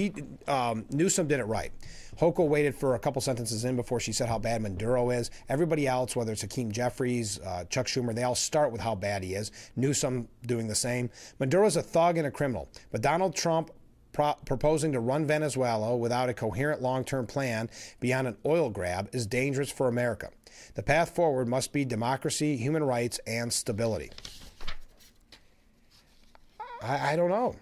Newsom did it right. Hochul waited for a couple sentences in before she said how bad Maduro is. Everybody else, whether it's Hakeem Jeffries, Chuck Schumer, they all start with how bad he is. Newsom doing the same. Maduro's a thug and a criminal. But Donald Trump proposing to run Venezuela without a coherent long-term plan beyond an oil grab is dangerous for America. The path forward must be democracy, human rights, and stability. I don't know.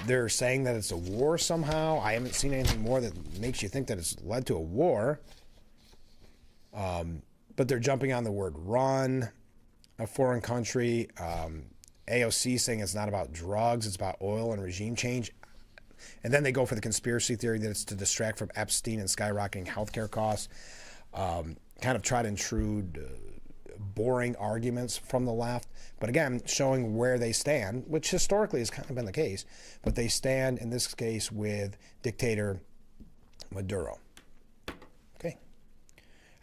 They're saying that it's a war somehow. I haven't seen anything more that makes you think that it's led to a war. But they're jumping on the word run, a foreign country. AOC saying it's not about drugs, it's about oil and regime change. And then they go for the conspiracy theory that it's to distract from Epstein and skyrocketing healthcare costs. Kind of try to intrude boring arguments from the left. But again, showing where they stand, which historically has kind of been the case. But they stand, in this case, with dictator Maduro. Okay.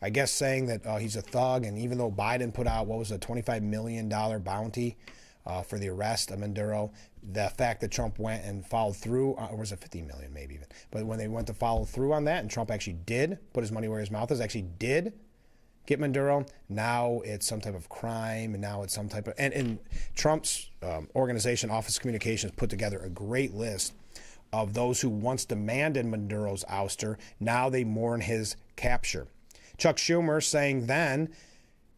I guess saying that he's a thug, and even though Biden put out, what was a $25 million bounty for the arrest of Maduro, the fact that Trump went and followed through, or was it 50 million maybe even, but when they went to follow through on that and Trump actually did put his money where his mouth is, actually did get Maduro, now it's some type of crime, and now it's some type of, and Trump's organization, Office of Communications, put together a great list of those who once demanded Maduro's ouster. Now they mourn his capture. Chuck Schumer saying then,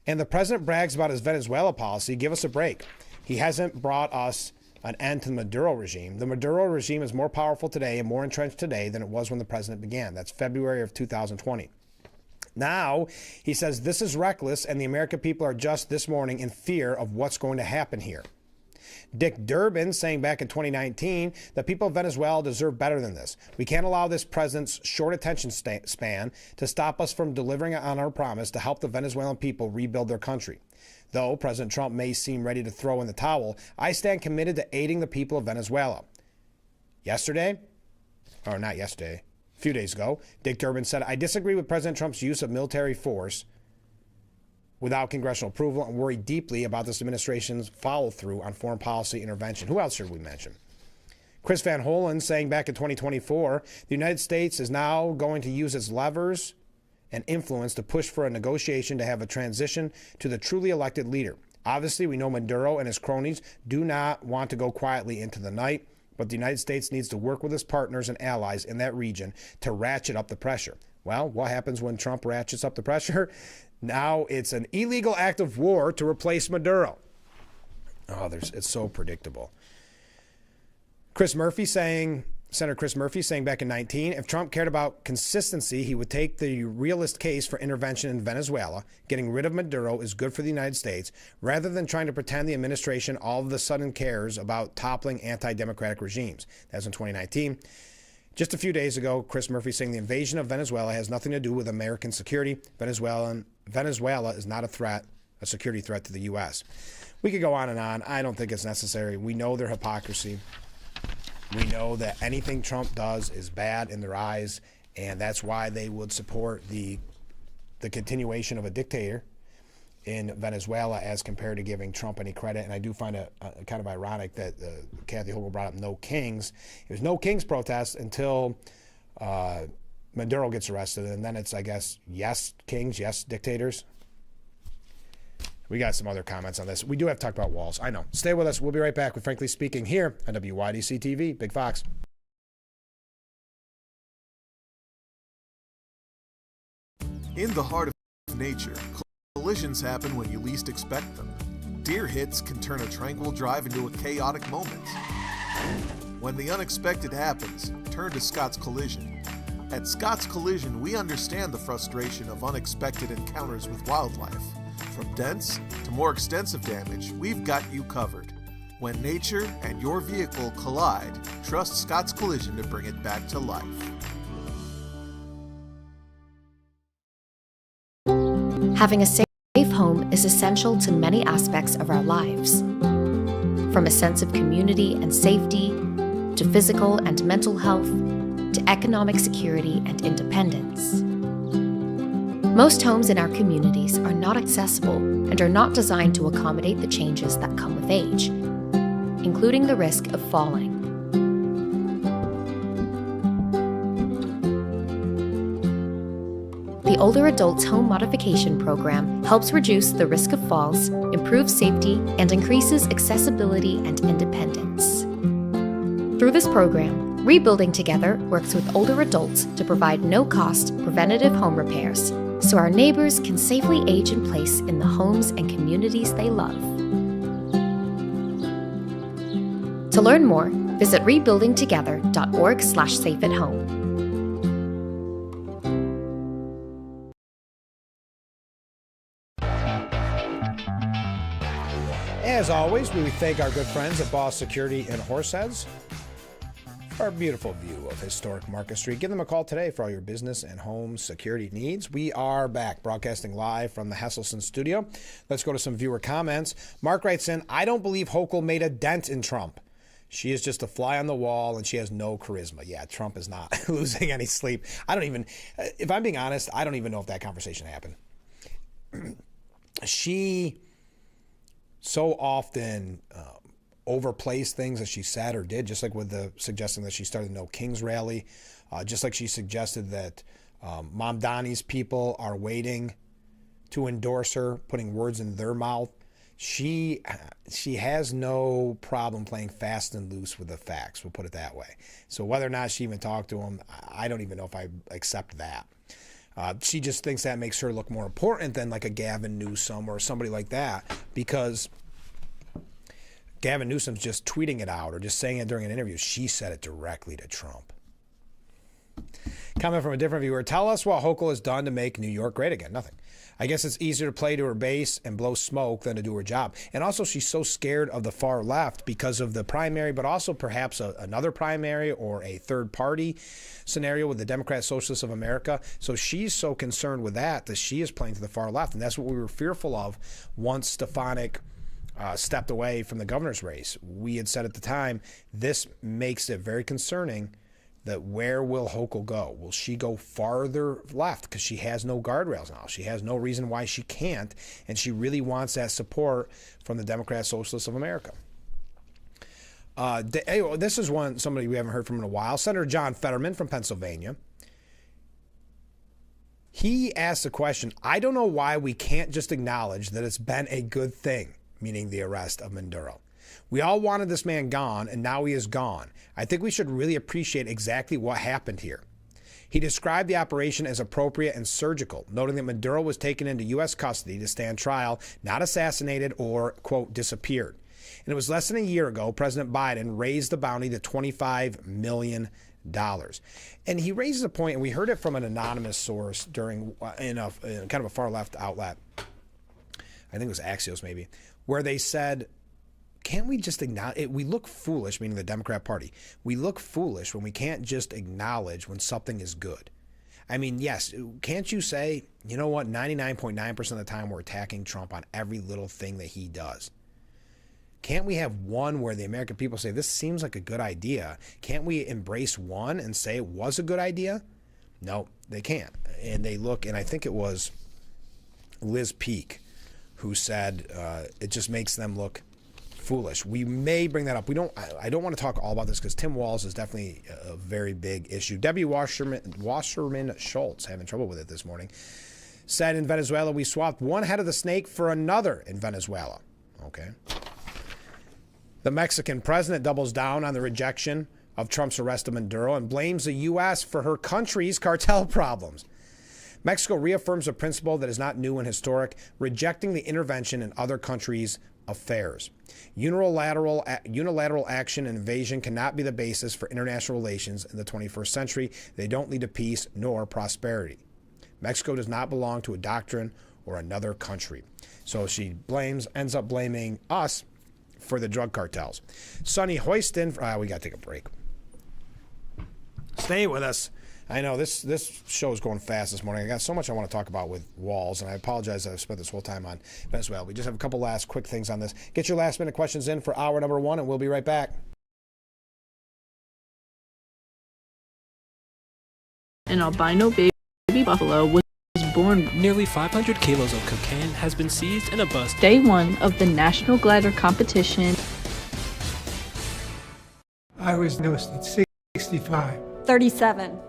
and the president brags about his Venezuela policy, give us a break. He hasn't brought us an end to the Maduro regime. The Maduro regime is more powerful today and more entrenched today than it was when the president began. That's February of 2020. Now, he says this is reckless, and the American people are just this morning in fear of what's going to happen here. Dick Durbin saying back in 2019, the people of Venezuela deserve better than this. We can't allow this president's short attention span to stop us from delivering on our promise to help the Venezuelan people rebuild their country. Though President Trump may seem ready to throw in the towel, I stand committed to aiding the people of Venezuela. A few days ago, Dick Durbin said, I disagree with President Trump's use of military force without congressional approval and worry deeply about this administration's follow-through on foreign policy intervention. Who else should we mention? Chris Van Hollen saying back in 2024, the United States is now going to use its levers and influence to push for a negotiation to have a transition to the truly elected leader. Obviously, we know Maduro and his cronies do not want to go quietly into the night, but the United States needs to work with its partners and allies in that region to ratchet up the pressure. Well, what happens when Trump ratchets up the pressure? Now it's an illegal act of war to replace Maduro. It's so predictable. Senator Chris Murphy saying back in 19, if Trump cared about consistency, he would take the realist case for intervention in Venezuela. Getting rid of Maduro is good for the United States, rather than trying to pretend the administration all of a sudden cares about toppling anti-democratic regimes. That's in 2019. Just a few days ago, Chris Murphy saying the invasion of Venezuela has nothing to do with American security. Venezuela is not a security threat to the U.S. We could go on and on. I don't think it's necessary. We know their hypocrisy. We know that anything Trump does is bad in their eyes, and that's why they would support the continuation of a dictator in Venezuela as compared to giving Trump any credit. And I do find it kind of ironic that Kathy Hochul brought up no kings. It was no kings protest until Maduro gets arrested, and then it's, I guess, yes kings, yes dictators. We got some other comments on this. We do have to talk about walls. I know. Stay with us. We'll be right back with Frankly Speaking here on WYDC TV. Big Fox. In the heart of nature, collisions happen when you least expect them. Deer hits can turn a tranquil drive into a chaotic moment. When the unexpected happens, turn to Scott's Collision. At Scott's Collision, we understand the frustration of unexpected encounters with wildlife. From dense to more extensive damage, we've got you covered. When nature and your vehicle collide, trust Scott's Collision to bring it back to life. Having a safe home is essential to many aspects of our lives. From a sense of community and safety, to physical and mental health, to economic security and independence. Most homes in our communities are not accessible and are not designed to accommodate the changes that come with age, including the risk of falling. The Older Adults Home Modification Program helps reduce the risk of falls, improves safety, and increases accessibility and independence. Through this program, Rebuilding Together works with older adults to provide no-cost preventative home repairs so our neighbors can safely age in place in the homes and communities they love. To learn more, visit rebuildingtogether.org/safeathome. As always, we thank our good friends at Boss Security in Horseheads for our beautiful view of historic Market Street. Give them a call today for all your business and home security needs. We are back broadcasting live from the Hesselson studio. Let's go to some viewer comments. Mark writes in, I don't believe Hochul made a dent in Trump. She is just a fly on the wall and she has no charisma. Yeah, Trump is not losing any sleep. If I'm being honest, I don't even know if that conversation happened. She so often overplays things that she said or did, just like with the suggesting that she started the No Kings rally, just like she suggested that Mom Donnie's people are waiting to endorse her, putting words in their mouth. She has no problem playing fast and loose with the facts, we'll put it that way. So whether or not she even talked to him, I don't even know if I accept that. She just thinks that makes her look more important than like a Gavin Newsom or somebody like that, because Gavin Newsom's just tweeting it out or just saying it during an interview. She said it directly to Trump. Comment from a different viewer. Tell us what Hochul has done to make New York great again. Nothing. I guess it's easier to play to her base and blow smoke than to do her job. And also, she's so scared of the far left because of the primary, but also perhaps another primary or a third party scenario with the Democrat Socialists of America. So she's so concerned with that she is playing to the far left. And that's what we were fearful of once Stefanik stepped away from the governor's race. We had said at the time, this makes it very concerning that where will Hochul go? Will she go farther left? Because she has no guardrails now. She has no reason why she can't, and she really wants that support from the Democrat Socialists of America. This is somebody we haven't heard from in a while. Senator John Fetterman from Pennsylvania. He asked a question, I don't know why we can't just acknowledge that it's been a good thing, meaning the arrest of Maduro. We all wanted this man gone, and now he is gone. I think we should really appreciate exactly what happened here. He described the operation as appropriate and surgical, noting that Maduro was taken into U.S. custody to stand trial, not assassinated or, quote, disappeared. And it was less than a year ago, President Biden raised the bounty to $25 million. And he raises a point, and we heard it from an anonymous source in kind of a far left outlet. I think it was Axios maybe, where they said, can't we just acknowledge it? We look foolish, meaning the Democrat Party. We look foolish when we can't just acknowledge when something is good. I mean, yes, can't you say, you know what, 99.9% of the time we're attacking Trump on every little thing that he does? Can't we have one where the American people say, this seems like a good idea? Can't we embrace one and say it was a good idea? No, they can't. And they look, and I think it was Liz Peek who said it just makes them look foolish. We may bring that up. I don't want to talk all about this because Tim Walz is definitely a very big issue. Debbie Wasserman Schultz, having trouble with it this morning, said in Venezuela, we swapped one head of the snake for another in Venezuela. Okay. The Mexican president doubles down on the rejection of Trump's arrest of Maduro and blames the U.S. for her country's cartel problems. Mexico reaffirms a principle that is not new and historic, rejecting the intervention in other countries' affairs. Unilateral action and invasion cannot be the basis for international relations in the 21st century. They don't lead to peace nor prosperity. Mexico does not belong to a doctrine or another country. So she ends up blaming us for the drug cartels. Sonny Hoiston, we got to take a break. Stay with us. I know this show is going fast this morning. I got so much I want to talk about with Walls, and I apologize that I've spent this whole time on Venezuela. We just have a couple last quick things on this. Get your last minute questions in for hour number 1, and we'll be right back. An albino baby buffalo was born. Nearly 500 kilos of cocaine has been seized in a bus. Day 1 of the National Glider Competition. I was diagnosed at 65. 37.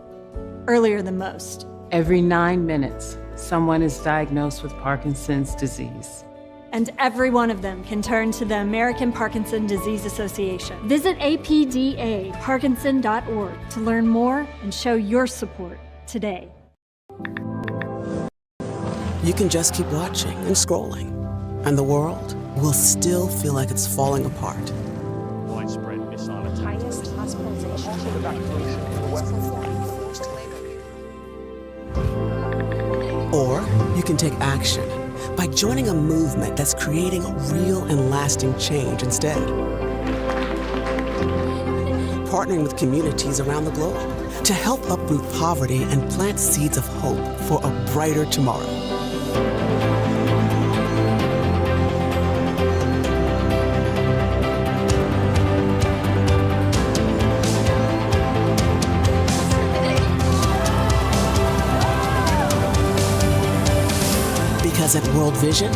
Earlier than most. Every 9 minutes, someone is diagnosed with Parkinson's disease. And every one of them can turn to the American Parkinson Disease Association. Visit apdaparkinson.org to learn more and show your support today. You can just keep watching and scrolling, and the world will still feel like it's falling apart. Widespread misalignment. Highest hospitalization. Or you can take action by joining a movement that's creating real and lasting change instead. Partnering with communities around the globe to help uproot poverty and plant seeds of hope for a brighter tomorrow. Because at World Vision,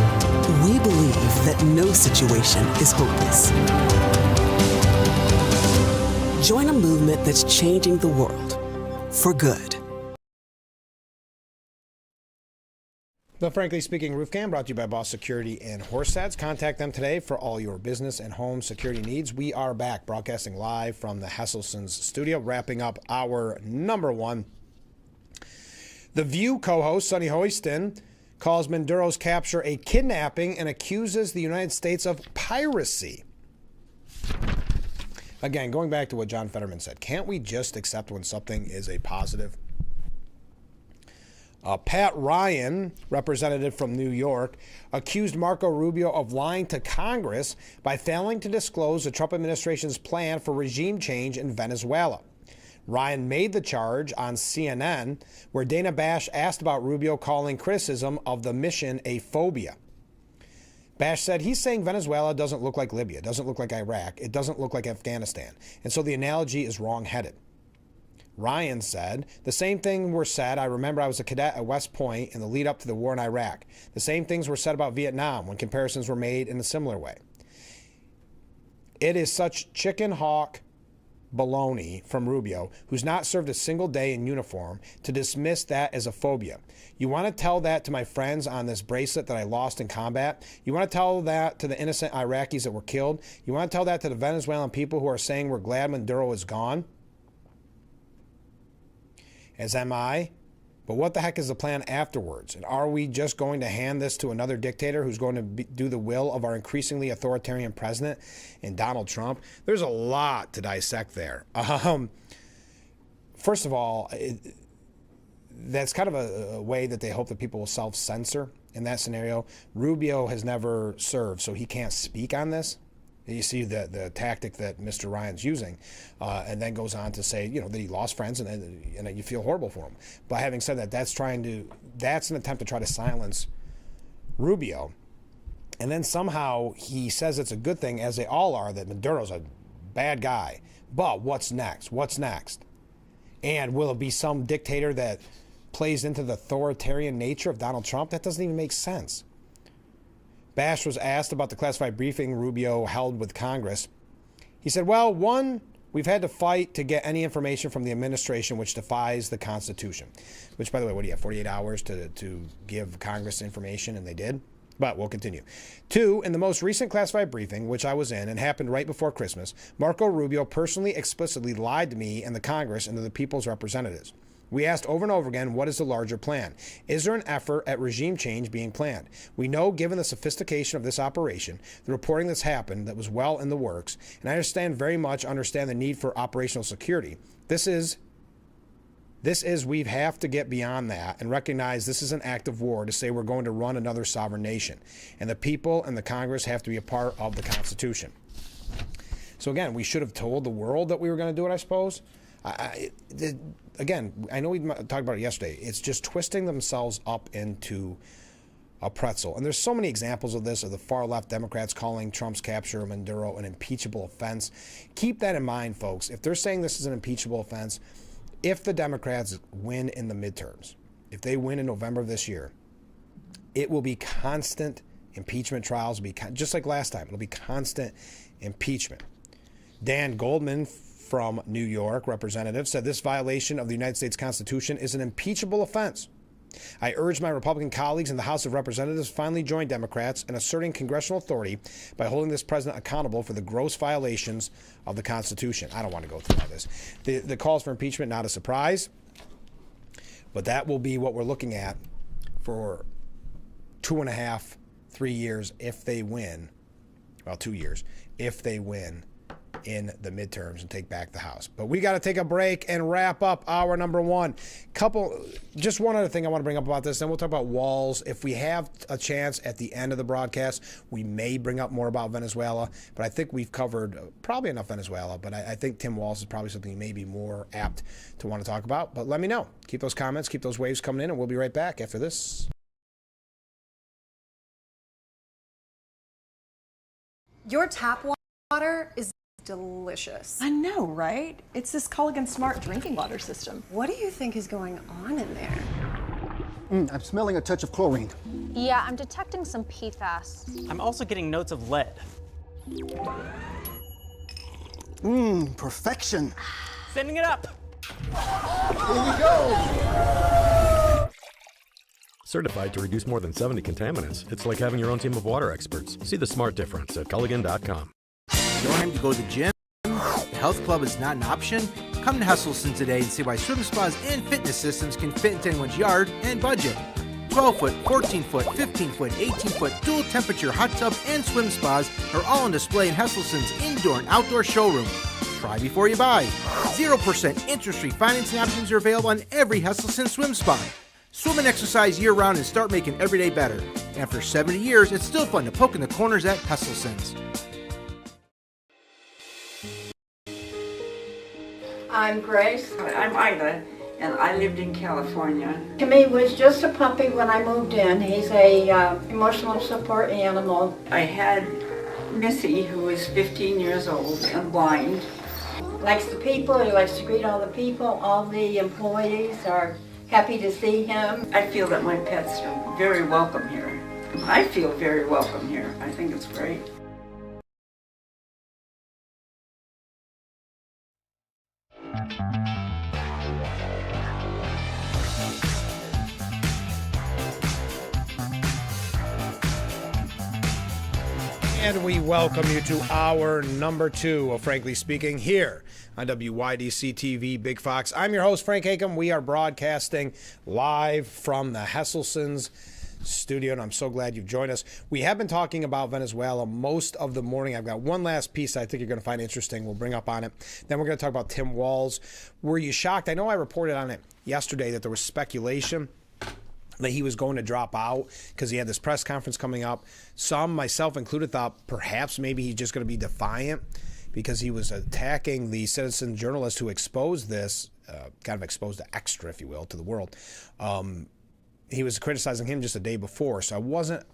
we believe that no situation is hopeless. Join a movement that's changing the world for good. The Frankly Speaking Roof Cam brought to you by Boss Security and Horseheads. Contact them today for all your business and home security needs. We are back broadcasting live from the Hesselson's studio, wrapping up our number 1. The View co-host, Sonny Hoiston, calls Maduro's capture a kidnapping and accuses the United States of piracy. Again, going back to what John Fetterman said, can't we just accept when something is a positive? Pat Ryan, representative from New York, accused Marco Rubio of lying to Congress by failing to disclose the Trump administration's plan for regime change in Venezuela. Ryan made the charge on CNN, where Dana Bash asked about Rubio calling criticism of the mission a phobia. Bash said he's saying Venezuela doesn't look like Libya, doesn't look like Iraq, it doesn't look like Afghanistan, and so the analogy is wrong-headed. Ryan said, the same thing were said. I remember I was a cadet at West Point in the lead up to the war in Iraq. The same things were said about Vietnam when comparisons were made in a similar way. It is such chicken hawk baloney from Rubio, who's not served a single day in uniform, to dismiss that as a phobia. You want to tell that to my friends on this bracelet that I lost in combat? You want to tell that to the innocent Iraqis that were killed? You want to tell that to the Venezuelan people who are saying we're glad Maduro is gone? As am I. But what the heck is the plan afterwards? And are we just going to hand this to another dictator who's going to do the will of our increasingly authoritarian president and Donald Trump? There's a lot to dissect there. First of all, that's kind of a way that they hope that people will self-censor in that scenario. Rubio has never served, so he can't speak on this. You see the tactic that Mr. Ryan's using, and then goes on to say, that he lost friends, and you feel horrible for him. But having said that, that's an attempt to try to silence Rubio. And then somehow he says it's a good thing, as they all are, that Maduro's a bad guy. But what's next? What's next? And will it be some dictator that plays into the authoritarian nature of Donald Trump? That doesn't even make sense. Bash was asked about the classified briefing Rubio held with Congress. He said, well, one, we've had to fight to get any information from the administration which defies the Constitution. Which, by the way, what do you have, 48 hours to give Congress information, and they did? But we'll continue. Two, in the most recent classified briefing, which I was in and happened right before Christmas, Marco Rubio personally explicitly lied to me and the Congress and to the people's representatives. We asked over and over again, what is the larger plan? Is there an effort at regime change being planned? We know, given the sophistication of this operation, the reporting that's happened that was well in the works, and I understand the need for operational security. This is we have to get beyond that and recognize this is an act of war to say we're going to run another sovereign nation. And the people and the Congress have to be a part of the Constitution. So again, we should have told the world that we were going to do it, I suppose. Again, I know we talked about it yesterday. It's just twisting themselves up into a pretzel. And there's so many examples of this, of the far-left Democrats calling Trump's capture of Maduro an impeachable offense. Keep that in mind, folks. If they're saying this is an impeachable offense, if the Democrats win in the midterms, if they win in November of this year, it will be constant impeachment trials. It'll be just like last time. It'll be constant impeachment. Dan Goldman from New York, representative, said this violation of the United States Constitution is an impeachable offense. I urge my Republican colleagues in the House of Representatives to finally join Democrats in asserting congressional authority by holding this president accountable for the gross violations of the Constitution. I don't want to go through all this. The calls for impeachment, not a surprise, but that will be what we're looking at for 2.5, 3 years if they win. Well, 2 years if they win in the midterms and take back the House. But we got to take a break and wrap up hour number one. Just one other thing I want to bring up about this, then we'll talk about walls. If we have a chance at the end of the broadcast, we may bring up more about Venezuela, but I think we've covered probably enough Venezuela, but I think Tim Walz is probably something you may be more apt to want to talk about. But let me know. Keep those comments, keep those waves coming in, and we'll be right back after this. Your tap water is delicious. I know, right? It's this Culligan Smart drinking water system. What do you think is going on in there? I'm smelling a touch of chlorine. Yeah, I'm detecting some PFAS. I'm also getting notes of lead. Perfection. Sending it up. Here we go. Certified to reduce more than 70 contaminants. It's like having your own team of water experts. See the smart difference at Culligan.com. Don't have to go to the gym? The health club is not an option? Come to Hesselson today and see why swim spas and fitness systems can fit into anyone's yard and budget. 12-foot, 14-foot, 15-foot, 18-foot dual temperature hot tub and swim spas are all on display in Hesselson's indoor and outdoor showroom. Try before you buy. 0% interest-free financing options are available on every Hesselson swim spa. Swim and exercise year-round and start making every day better. After 70 years, it's still fun to poke in the corners at Hesselson's. I'm Grace. I'm Ida, and I lived in California. Timmy was just a puppy when I moved in. He's a emotional support animal. I had Missy, who is 15 years old and blind. Likes the people, he likes to greet all the people. All the employees are happy to see him. I feel that my pets are very welcome here. I feel very welcome here. I think it's great. And we welcome you to hour number 2 of Frankly Speaking here on WYDC TV Big Fox. I'm your host, Frank Acom. We are broadcasting live from the Hesselson's studio, and I'm so glad you've joined us. We have been talking about Venezuela most of the morning. I've got one last piece I think you're going to find interesting. We'll bring up on it. Then we're going to talk about Tim Walz. Were you shocked? I know I reported on it yesterday that there was speculation that he was going to drop out because he had this press conference coming up. Some, myself included, thought perhaps maybe he's just going to be defiant because he was attacking the citizen journalist who exposed this, kind of exposed the extra, if you will, to the world. He was criticizing him just a day before, so I wasn't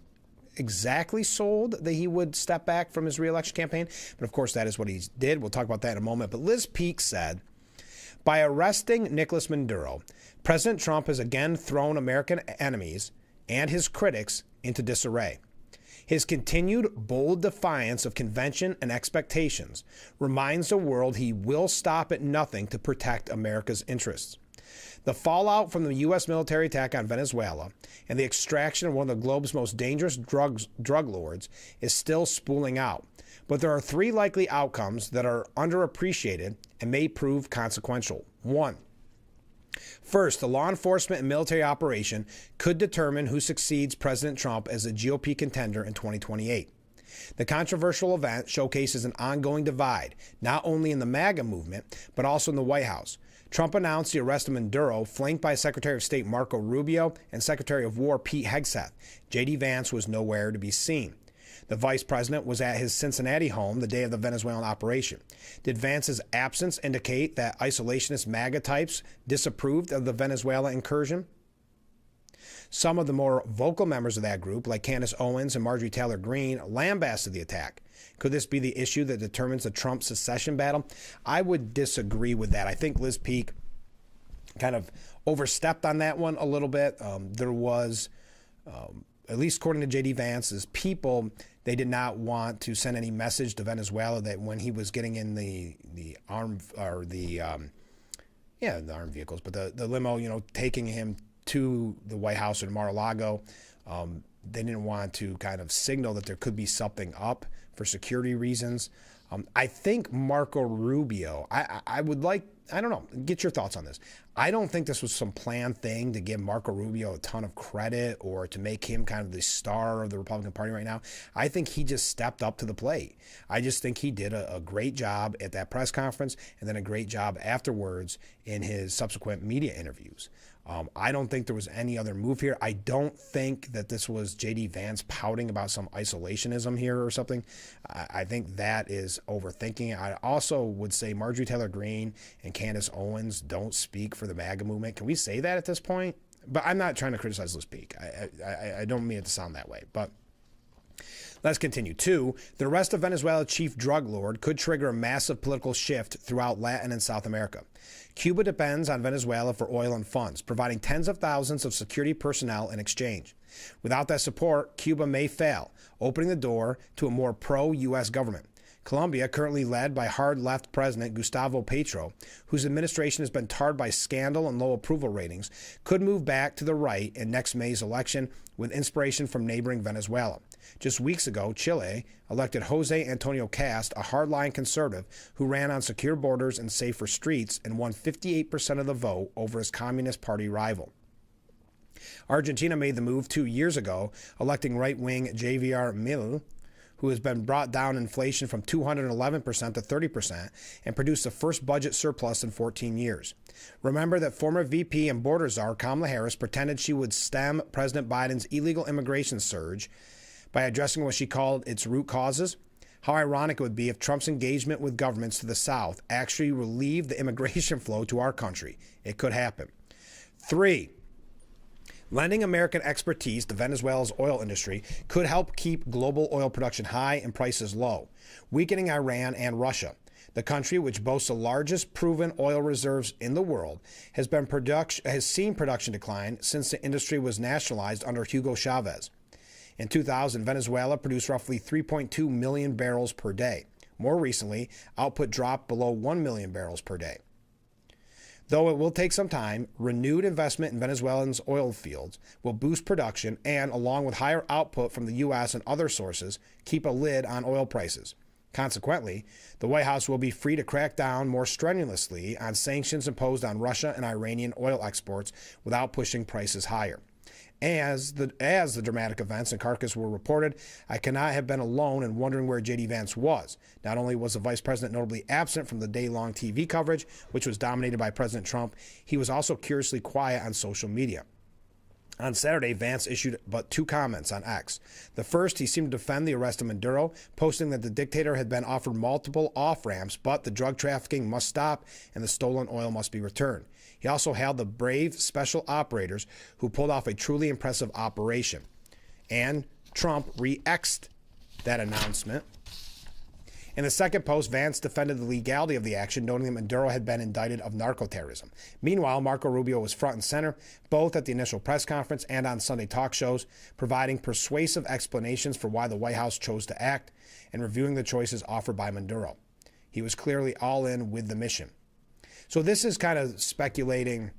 exactly sold that he would step back from his re-election campaign, but of course that is what he did. We'll talk about that in a moment. But Liz Peek said, by arresting Nicolas Maduro, President Trump has again thrown American enemies and his critics into disarray. His continued bold defiance of convention and expectations reminds the world he will stop at nothing to protect America's interests. The fallout from the U.S. military attack on Venezuela and the extraction of one of the globe's most dangerous drug lords is still spooling out. But there are 3 likely outcomes that are underappreciated and may prove consequential. 1. First, the law enforcement and military operation could determine who succeeds President Trump as a GOP contender in 2028. The controversial event showcases an ongoing divide, not only in the MAGA movement, but also in the White House. Trump announced the arrest of Maduro, flanked by Secretary of State Marco Rubio and Secretary of War Pete Hegseth. J.D. Vance was nowhere to be seen. The vice president was at his Cincinnati home the day of the Venezuelan operation. Did Vance's absence indicate that isolationist MAGA types disapproved of the Venezuela incursion? Some of the more vocal members of that group, like Candace Owens and Marjorie Taylor Greene, lambasted the attack. Could this be the issue that determines the Trump secession battle? I would disagree with that. I think Liz Peek kind of overstepped on that one a little bit. There was, at least according to J.D. Vance's people, they did not want to send any message to Venezuela that when he was getting in the armed vehicles, but the limo, taking him to the White House or Mar-a-Lago, they didn't want to kind of signal that there could be something up for security reasons. I think Marco Rubio, I would like, I don't know, get your thoughts on this. I don't think this was some planned thing to give Marco Rubio a ton of credit or to make him kind of the star of the Republican Party right now. I think he just stepped up to the plate. I just think he did a great job at that press conference and then a great job afterwards in his subsequent media interviews. I don't think there was any other move here. I don't think that this was J.D. Vance pouting about some isolationism here or something. I think that is overthinking it. I also would say Marjorie Taylor Greene and Candace Owens don't speak for the MAGA movement. Can we say that at this point? But I'm not trying to criticize Liz Peek. I don't mean it to sound that way. But let's continue. 2, the arrest of Venezuela's chief drug lord could trigger a massive political shift throughout Latin and South America. Cuba depends on Venezuela for oil and funds, providing tens of thousands of security personnel in exchange. Without that support, Cuba may fail, opening the door to a more pro-U.S. government. Colombia, currently led by hard-left President Gustavo Petro, whose administration has been tarred by scandal and low approval ratings, could move back to the right in next May's election with inspiration from neighboring Venezuela. Just weeks ago, Chile elected Jose Antonio Cast, a hardline conservative who ran on secure borders and safer streets and won 58% of the vote over his Communist Party rival. Argentina made the move 2 years ago, electing right-wing Javier Milei, who has been brought down inflation from 211% to 30% and produced the first budget surplus in 14 years. Remember that former VP and border czar Kamala Harris pretended she would stem President Biden's illegal immigration surge by addressing what she called its root causes? How ironic it would be if Trump's engagement with governments to the South actually relieved the immigration flow to our country. It could happen. 3. Lending American expertise to Venezuela's oil industry could help keep global oil production high and prices low, weakening Iran and Russia. The country, which boasts the largest proven oil reserves in the world, has seen production decline since the industry was nationalized under Hugo Chavez. In 2000, Venezuela produced roughly 3.2 million barrels per day. More recently, output dropped below 1 million barrels per day. Though it will take some time, renewed investment in Venezuelans' oil fields will boost production and, along with higher output from the U.S. and other sources, keep a lid on oil prices. Consequently, the White House will be free to crack down more strenuously on sanctions imposed on Russia and Iranian oil exports without pushing prices higher. As the dramatic events in Caracas were reported, I cannot have been alone in wondering where J.D. Vance was. Not only was the vice president notably absent from the day-long TV coverage, which was dominated by President Trump, he was also curiously quiet on social media. On Saturday, Vance issued but 2 comments on X. The first, he seemed to defend the arrest of Maduro, posting that the dictator had been offered multiple off-ramps, but the drug trafficking must stop and the stolen oil must be returned. He also hailed the brave special operators who pulled off a truly impressive operation. And Trump re-X'd that announcement. In the second post, Vance defended the legality of the action, noting that Maduro had been indicted of narco-terrorism. Meanwhile, Marco Rubio was front and center, both at the initial press conference and on Sunday talk shows, providing persuasive explanations for why the White House chose to act and reviewing the choices offered by Maduro. He was clearly all in with the mission. So this is kind of speculating.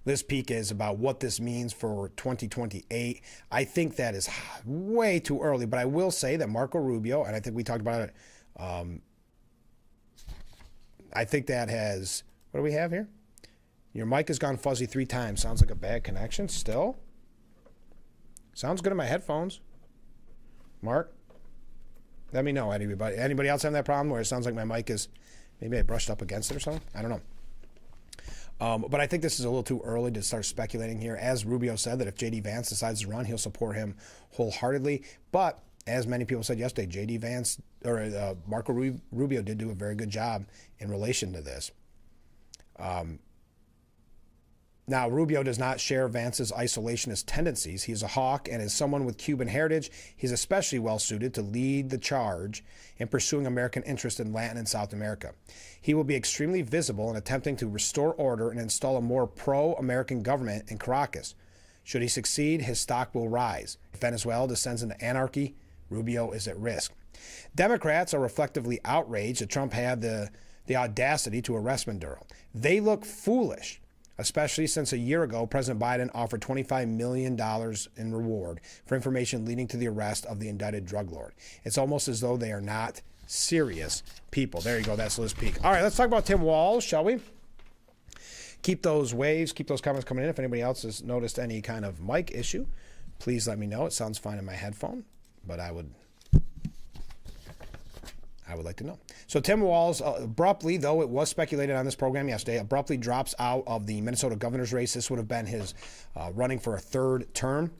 This peak is about what this means for 2028. I think that is way too early, but I will say that Marco Rubio, and I think we talked about it, I think that has, what do we have here? Your mic has gone fuzzy 3 times. Sounds like a bad connection still. Sounds good in my headphones. Mark, let me know. Anybody else having that problem where it sounds like my mic is, maybe I brushed up against it or something? I don't know. But I think this is a little too early to start speculating here. As Rubio said, that if J.D. Vance decides to run, he'll support him wholeheartedly. But as many people said yesterday, J.D. Vance or Marco Rubio did do a very good job in relation to this. Now, Rubio does not share Vance's isolationist tendencies. He's a hawk, and as someone with Cuban heritage, he's especially well-suited to lead the charge in pursuing American interests in Latin and South America. He will be extremely visible in attempting to restore order and install a more pro-American government in Caracas. Should he succeed, his stock will rise. If Venezuela descends into anarchy, Rubio is at risk. Democrats are reflectively outraged that Trump had the audacity to arrest Maduro. They look foolish, especially since a year ago, President Biden offered $25 million in reward for information leading to the arrest of the indicted drug lord. It's almost as though they are not serious people. There you go. That's Liz Peek. All right, let's talk about Tim Walz, shall we? Keep those waves, keep those comments coming in. If anybody else has noticed any kind of mic issue, please let me know. It sounds fine in my headphone, but I would like to know. So Tim Walz abruptly, though it was speculated on this program yesterday, abruptly drops out of the Minnesota governor's race. This would have been his running for a 3rd term.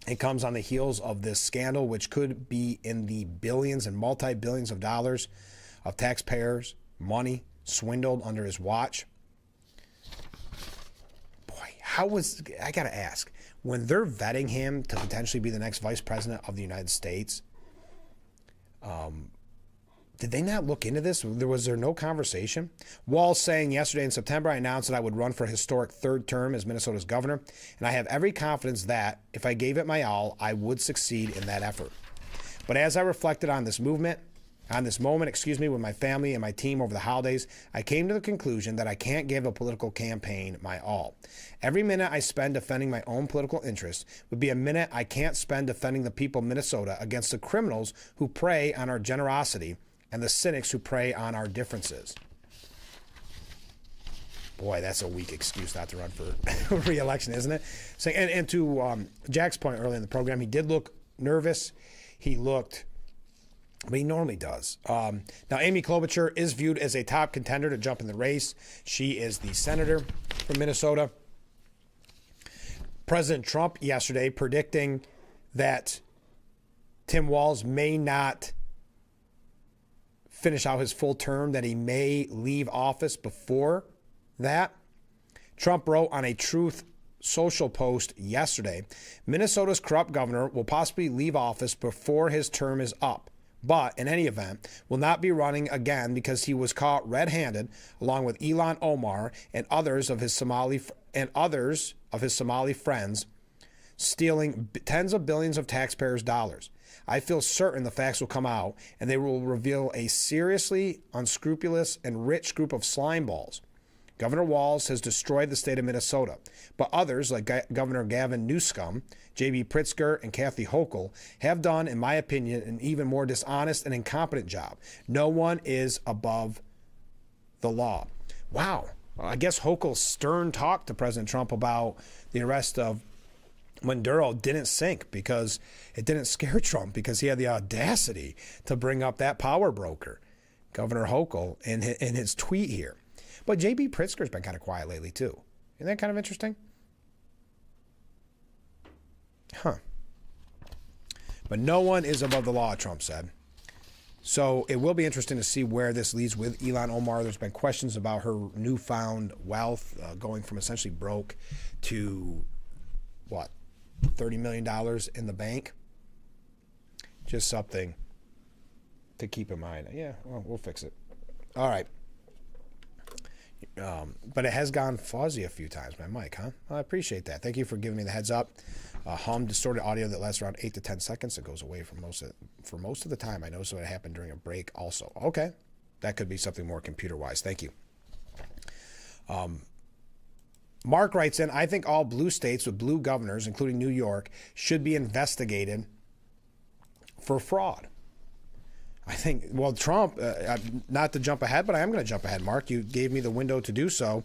It comes on the heels of this scandal, which could be in the billions and multi-billions of dollars of taxpayers' money swindled under his watch. Boy, I got to ask, when they're vetting him to potentially be the next vice president of the United States, did they not look into this? Was there no conversation? Walz saying yesterday in September, I announced that I would run for a historic 3rd term as Minnesota's governor, and I have every confidence that, if I gave it my all, I would succeed in that effort. But as I reflected on this moment, with my family and my team over the holidays, I came to the conclusion that I can't give a political campaign my all. Every minute I spend defending my own political interests would be a minute I can't spend defending the people of Minnesota against the criminals who prey on our generosity and the cynics who prey on our differences. Boy, that's a weak excuse not to run for re-election, isn't it? So, and to Jack's point earlier in the program, he did look nervous. he looked, but he normally does. Now, Amy Klobuchar is viewed as a top contender to jump in the race. She is the senator from Minnesota. President Trump yesterday predicting that Tim Walz may not finish out his full term, that he may leave office before that. Trump wrote on a Truth Social post yesterday, Minnesota's corrupt governor will possibly leave office before his term is up, but in any event, will not be running again because he was caught red-handed, along with Ilhan Omar and others of his Somali friends, stealing tens of billions of taxpayers' dollars. I feel certain the facts will come out, and they will reveal a seriously unscrupulous and rich group of slimeballs. Governor Walz has destroyed the state of Minnesota, but others, like Governor Gavin Newsom, J.B. Pritzker, and Kathy Hochul, have done, in my opinion, an even more dishonest and incompetent job. No one is above the law. Wow. Well, I guess Hochul's stern talk to President Trump about the arrest of Maduro didn't sink because it didn't scare Trump, because he had the audacity to bring up that power broker, Governor Hochul, in his tweet here. But J.B. Pritzker's been kind of quiet lately, too. Isn't that kind of interesting? Huh. But no one is above the law, Trump said. So it will be interesting to see where this leads with Ilhan Omar. There's been questions about her newfound wealth, going from essentially broke to, what, $30 million in the bank? Just something to keep in mind. Yeah, well, we'll fix it. All right. But it has gone fuzzy a few times, my mic, huh? I appreciate that. Thank you for giving me the heads up. Distorted audio that lasts around 8 to 10 seconds. It goes away for most of the time. I noticed what happened during a break also. Okay. That could be something more computer-wise. Thank you. Mark writes in, I think all blue states with blue governors, including New York, should be investigated for fraud. I think, well, Trump, not to jump ahead, but I am going to jump ahead, Mark. You gave me the window to do so.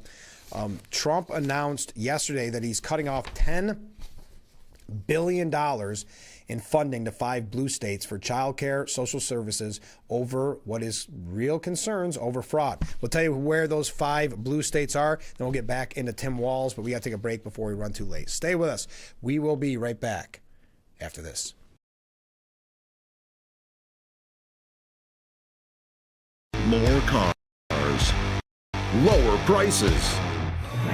Trump announced yesterday that he's cutting off $10 billion in funding to 5 blue states for childcare, social services, over what is real concerns over fraud. We'll tell you where those 5 blue states are, then we'll get back into Tim Walz, but we got to take a break before we run too late. Stay with us. We will be right back after this. More cars, lower prices.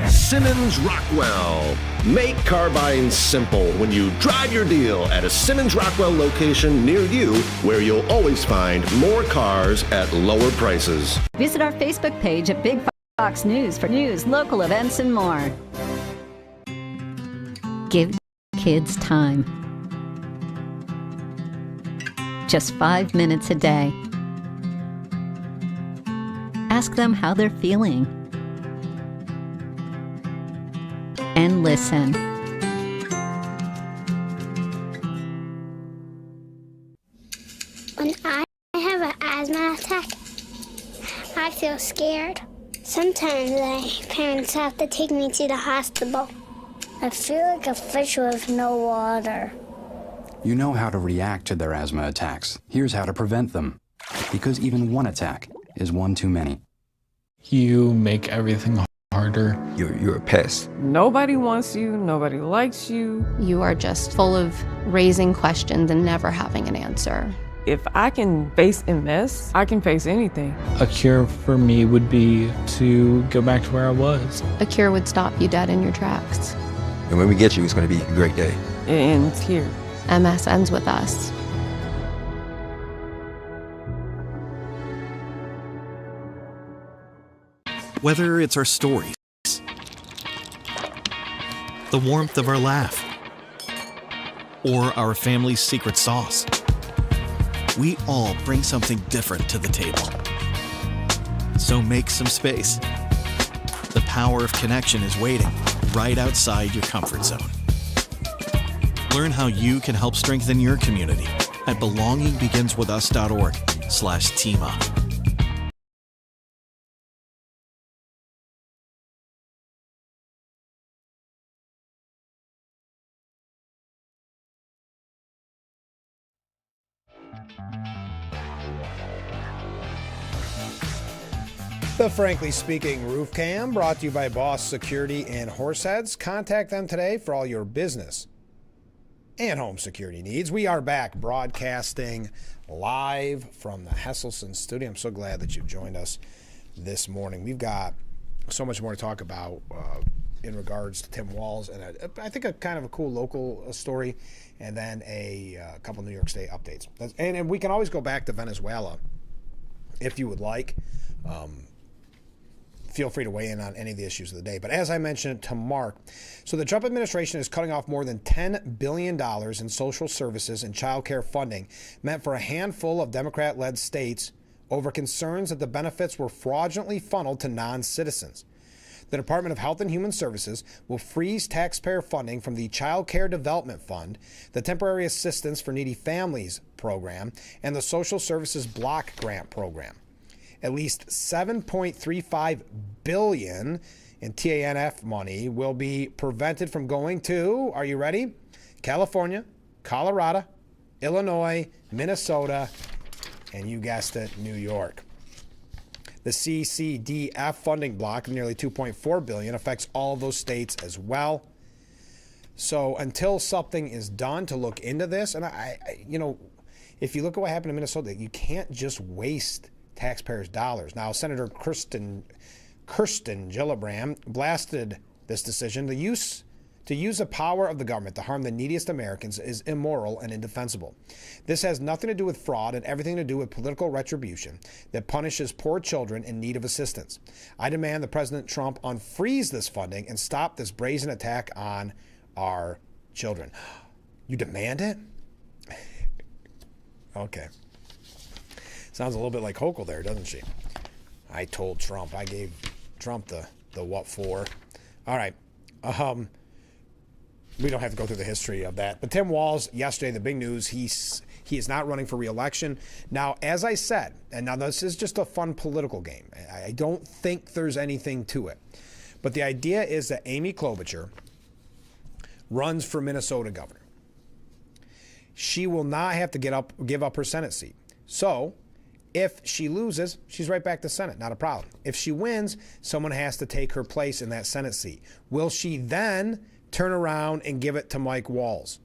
Simmons Rockwell. Make car buying simple when you drive your deal at a Simmons Rockwell location near you, where you'll always find more cars at lower prices. Visit our Facebook page at Big Fox News for news, local events, and more. Give kids time. Just 5 minutes a day. Ask them how they're feeling. And listen. When I have an asthma attack, I feel scared. Sometimes my parents have to take me to the hospital. I feel like a fish with no water. You know how to react to their asthma attacks. Here's how to prevent them. Because even one attack is one too many. You make everything harder. You're a pest. Nobody wants you, nobody likes you. You are just full of raising questions and never having an answer. If I can face MS, I can face anything. A cure for me would be to go back to where I was. A cure would stop you dead in your tracks. And when we get you, it's going to be a great day. It ends here. MS ends with us. Whether it's our stories, the warmth of our laugh, or our family's secret sauce, we all bring something different to the table. So make some space. The power of connection is waiting right outside your comfort zone. Learn how you can help strengthen your community at belongingbeginswithus.org/teamup. The Frankly Speaking Roof Cam, brought to you by Boss Security and Horseheads. Contact them today for all your business and home security needs. We are back broadcasting live from the Hesselson studio. I'm so glad that you've joined us this morning. We've got so much more to talk about in regards to Tim Walz, and I think a kind of a cool local story, and then a couple New York State updates. And we can always go back to Venezuela if you would like. Feel free to weigh in on any of the issues of the day. But as I mentioned to Mark, so the Trump administration is cutting off more than $10 billion in social services and child care funding meant for a handful of Democrat-led states over concerns that the benefits were fraudulently funneled to non-citizens. The Department of Health and Human Services will freeze taxpayer funding from the Child Care Development Fund, the Temporary Assistance for Needy Families Program, and the Social Services Block Grant Program. At least $7.35 billion in TANF money will be prevented from going to, are you ready? California, Colorado, Illinois, Minnesota, and you guessed it, New York. The CCDF funding block of nearly $2.4 billion affects all of those states as well. So until something is done to look into this, and if you look at what happened in Minnesota, you can't just waste taxpayers' dollars. Now, Senator Kirsten Gillibrand blasted this decision. To use the power of the government to harm the neediest Americans is immoral and indefensible. This has nothing to do with fraud and everything to do with political retribution that punishes poor children in need of assistance. I demand that President Trump unfreeze this funding and stop this brazen attack on our children. You demand it? Okay. Sounds a little bit like Hochul there, doesn't she? I told Trump. I gave Trump the what for. All right. We don't have to go through the history of that. But Tim Walz, yesterday, the big news, he is not running for re-election. Now, as I said, and now this is just a fun political game. I don't think there's anything to it. But the idea is that Amy Klobuchar runs for Minnesota governor. She will not have to give up her Senate seat. So if she loses, she's right back to Senate. Not a problem. If she wins, someone has to take her place in that Senate seat. Will she then turn around and give it to Mike Walz?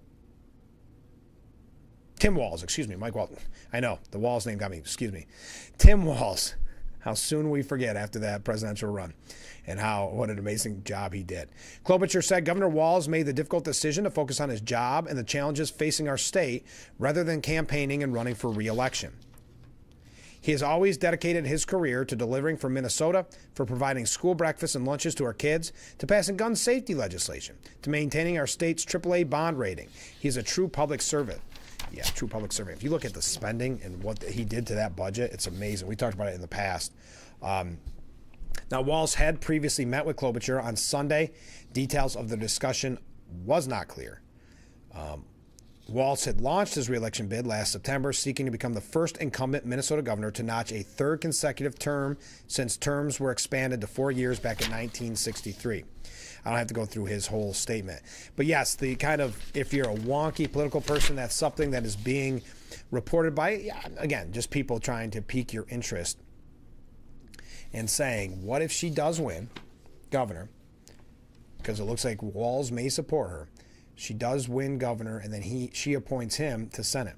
Tim Walz, excuse me. Mike Walz. I know, the Walz name got me. Excuse me. Tim Walz. How soon we forget after that presidential run, and what an amazing job he did. Klobuchar said Governor Walz made the difficult decision to focus on his job and the challenges facing our state rather than campaigning and running for re-election. He has always dedicated his career to delivering for Minnesota, for providing school breakfasts and lunches to our kids, to passing gun safety legislation, to maintaining our state's AAA bond rating. He is a true public servant. Yeah, true public servant. If you look at the spending and what he did to that budget, it's amazing. We talked about it in the past. Now, Walz had previously met with Klobuchar on Sunday. Details of the discussion was not clear. Walz had launched his re-election bid last September, seeking to become the first incumbent Minnesota governor to notch a third consecutive term since terms were expanded to 4 years back in 1963. I don't have to go through his whole statement. But yes, the kind of, if you're a wonky political person, that's something that is being reported by, again, just people trying to pique your interest and saying, what if she does win governor? Because it looks like Walz may support her. She does win governor, and then she appoints him to Senate.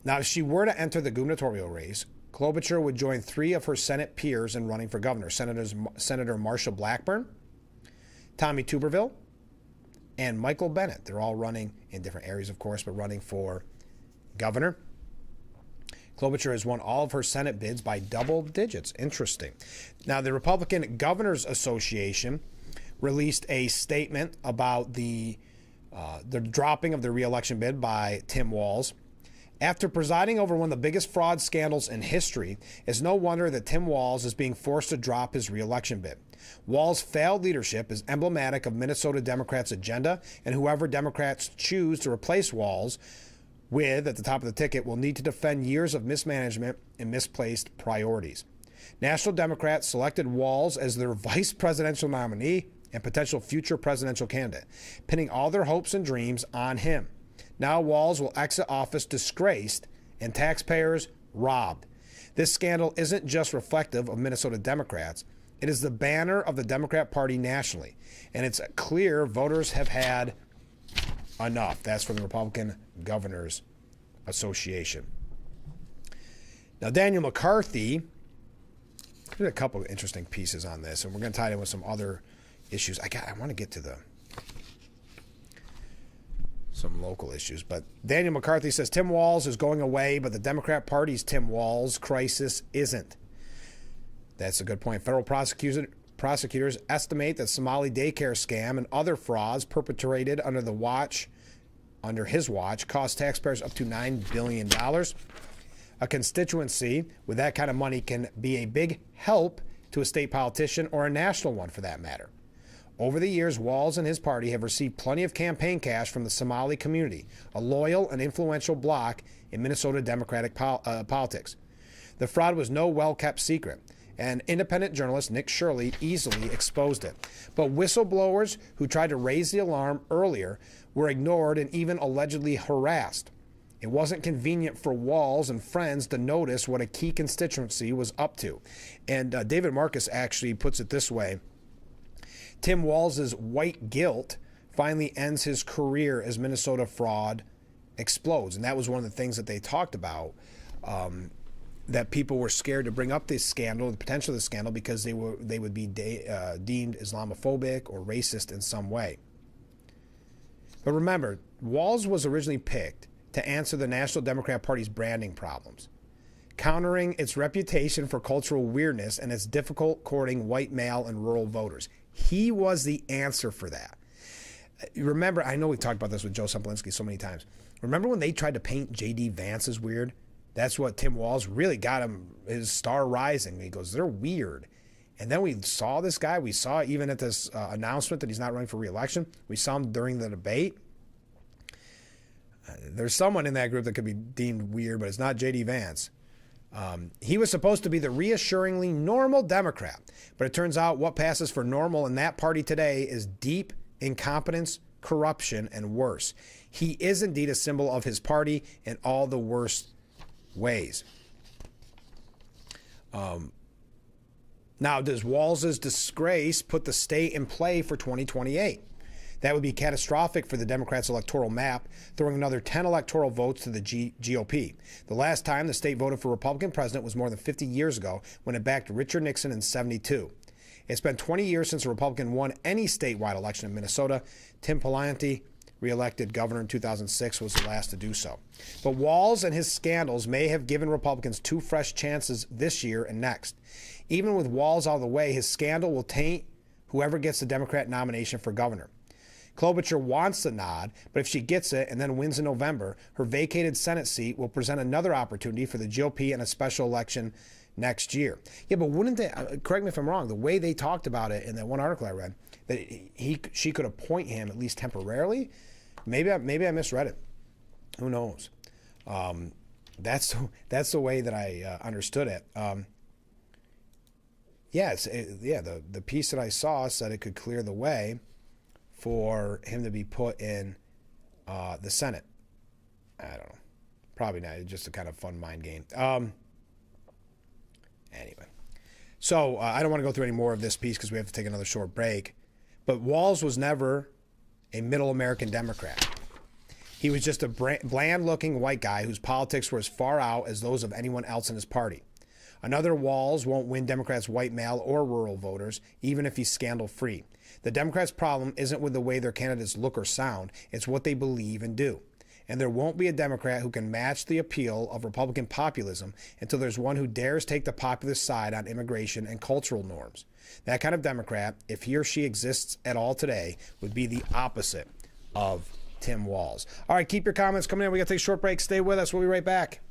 Now, if she were to enter the gubernatorial race, Klobuchar would join 3 of her Senate peers in running for governor. Senator Marsha Blackburn, Tommy Tuberville, and Michael Bennet. They're all running in different areas, of course, but running for governor. Klobuchar has won all of her Senate bids by double digits. Interesting. Now, the Republican Governors Association released a statement about the dropping of the re-election bid by Tim Walz. After presiding over one of the biggest fraud scandals in history, it's no wonder that Tim Walz is being forced to drop his re-election bid. Walz's failed leadership is emblematic of Minnesota Democrats' agenda, and whoever Democrats choose to replace Walz with at the top of the ticket will need to defend years of mismanagement and misplaced priorities. National Democrats selected Walz as their vice presidential nominee and potential future presidential candidate, pinning all their hopes and dreams on him. Now Walz will exit office disgraced and taxpayers robbed. This scandal isn't just reflective of Minnesota Democrats. It is the banner of the Democrat Party nationally, and it's clear voters have had enough. That's from the Republican Governors Association. Now, Daniel McCarthy, there's a couple of interesting pieces on this, and we're going to tie it in with some other issues. I want to get to some local issues, but Daniel McCarthy says Tim Walz is going away, but the Democrat Party's Tim Walz crisis isn't. That's a good point. Federal prosecutors estimate that Somali daycare scam and other frauds perpetrated under his watch cost taxpayers up to $9 billion. A constituency with that kind of money can be a big help to a state politician or a national one for that matter. Over the years, Walz and his party have received plenty of campaign cash from the Somali community, a loyal and influential bloc in Minnesota Democratic politics. The fraud was no well-kept secret, and independent journalist Nick Shirley easily exposed it. But whistleblowers who tried to raise the alarm earlier were ignored and even allegedly harassed. It wasn't convenient for Walz and friends to notice what a key constituency was up to. And David Marcus actually puts it this way. Tim Walz's white guilt finally ends his career as Minnesota fraud explodes. And that was one of the things that they talked about, that people were scared to bring up this scandal, the potential of the scandal, because they would be deemed Islamophobic or racist in some way. But remember, Walz was originally picked to answer the National Democrat Party's branding problems, countering its reputation for cultural weirdness and its difficult courting white male and rural voters. He was the answer for that. Remember, I know we talked about this with Joe Semplinsky so many times. Remember when they tried to paint J.D. Vance as weird? That's what Tim Walz really got him, his star rising. He goes, they're weird. And then we saw this guy. We saw even at this announcement that he's not running for re-election. We saw him during the debate. There's someone in that group that could be deemed weird, but it's not J.D. Vance. He was supposed to be the reassuringly normal Democrat, but it turns out what passes for normal in that party today is deep incompetence, corruption, and worse. He is indeed a symbol of his party in all the worst ways. Now, does Walz's disgrace put the state in play for 2028? That would be catastrophic for the Democrats' electoral map, throwing another 10 electoral votes to the GOP. The last time the state voted for a Republican president was more than 50 years ago when it backed Richard Nixon in '72. It's been 20 years since a Republican won any statewide election in Minnesota. Tim Pawlenty, reelected governor in 2006, was the last to do so. But Walz and his scandals may have given Republicans 2 fresh chances this year and next. Even with Walz out of the way, his scandal will taint whoever gets the Democrat nomination for governor. Klobuchar wants the nod, but if she gets it and then wins in November, her vacated Senate seat will present another opportunity for the GOP in a special election next year. Yeah, but wouldn't they, correct me if I'm wrong, the way they talked about it in that one article I read, that she could appoint him at least temporarily, maybe I misread it. Who knows? That's the way that I understood it. The piece that I saw said it could clear the way for him to be put in the Senate. I don't know. Probably not. It's just a kind of fun mind game. Anyway. So I don't want to go through any more of this piece because we have to take another short break. But Walz was never a middle American Democrat. He was just a bland-looking white guy whose politics were as far out as those of anyone else in his party. Another Walz won't win Democrats' white male or rural voters, even if he's scandal-free. The Democrats' problem isn't with the way their candidates look or sound, it's what they believe and do. And there won't be a Democrat who can match the appeal of Republican populism until there's one who dares take the populist side on immigration and cultural norms. That kind of Democrat, if he or she exists at all today, would be the opposite of Tim Walz. All right, keep your comments coming in. We got to take a short break. Stay with us. We'll be right back.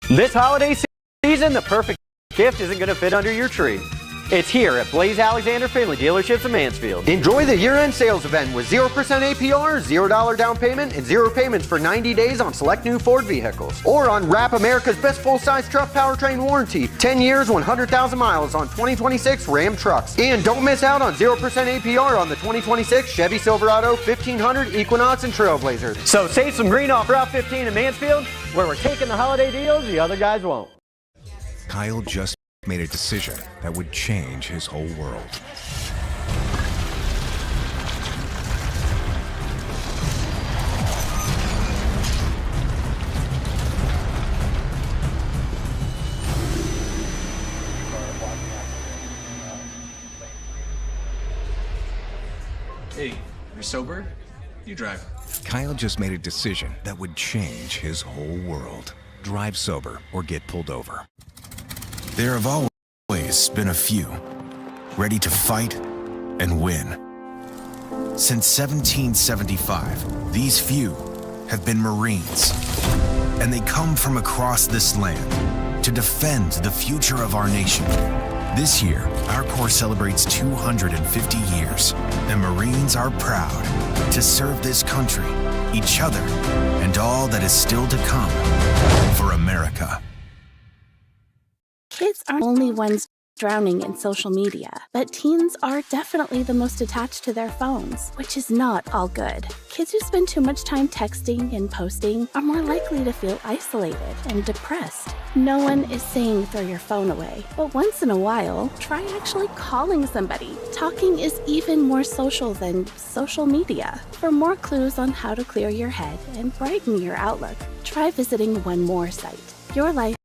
This holiday season, the perfect gift isn't going to fit under your tree. It's here at Blaze Alexander Family Dealerships in Mansfield. Enjoy the year-end sales event with 0% APR, $0 down payment, and 0 payments for 90 days on select new Ford vehicles. Or unwrap America's best full-size truck powertrain warranty, 10 years, 100,000 miles on 2026 Ram trucks. And don't miss out on 0% APR on the 2026 Chevy Silverado, 1500, Equinox, and Trailblazer. So save some green off Route 15 in Mansfield, where we're taking the holiday deals the other guys won't. Kyle just made a decision that would change his whole world. Hey, you're sober? You drive. Kyle just made a decision that would change his whole world. Drive sober or get pulled over. There have always been a few, ready to fight and win. Since 1775, these few have been Marines, and they come from across this land to defend the future of our nation. This year, our Corps celebrates 250 years, and Marines are proud to serve this country, each other, and all that is still to come for America. Kids aren't the only ones drowning in social media, but teens are definitely the most attached to their phones, which is not all good. Kids who spend too much time texting and posting are more likely to feel isolated and depressed. No one is saying throw your phone away, but once in a while, try actually calling somebody. Talking is even more social than social media. For more clues on how to clear your head and brighten your outlook, try visiting one more site. Your life.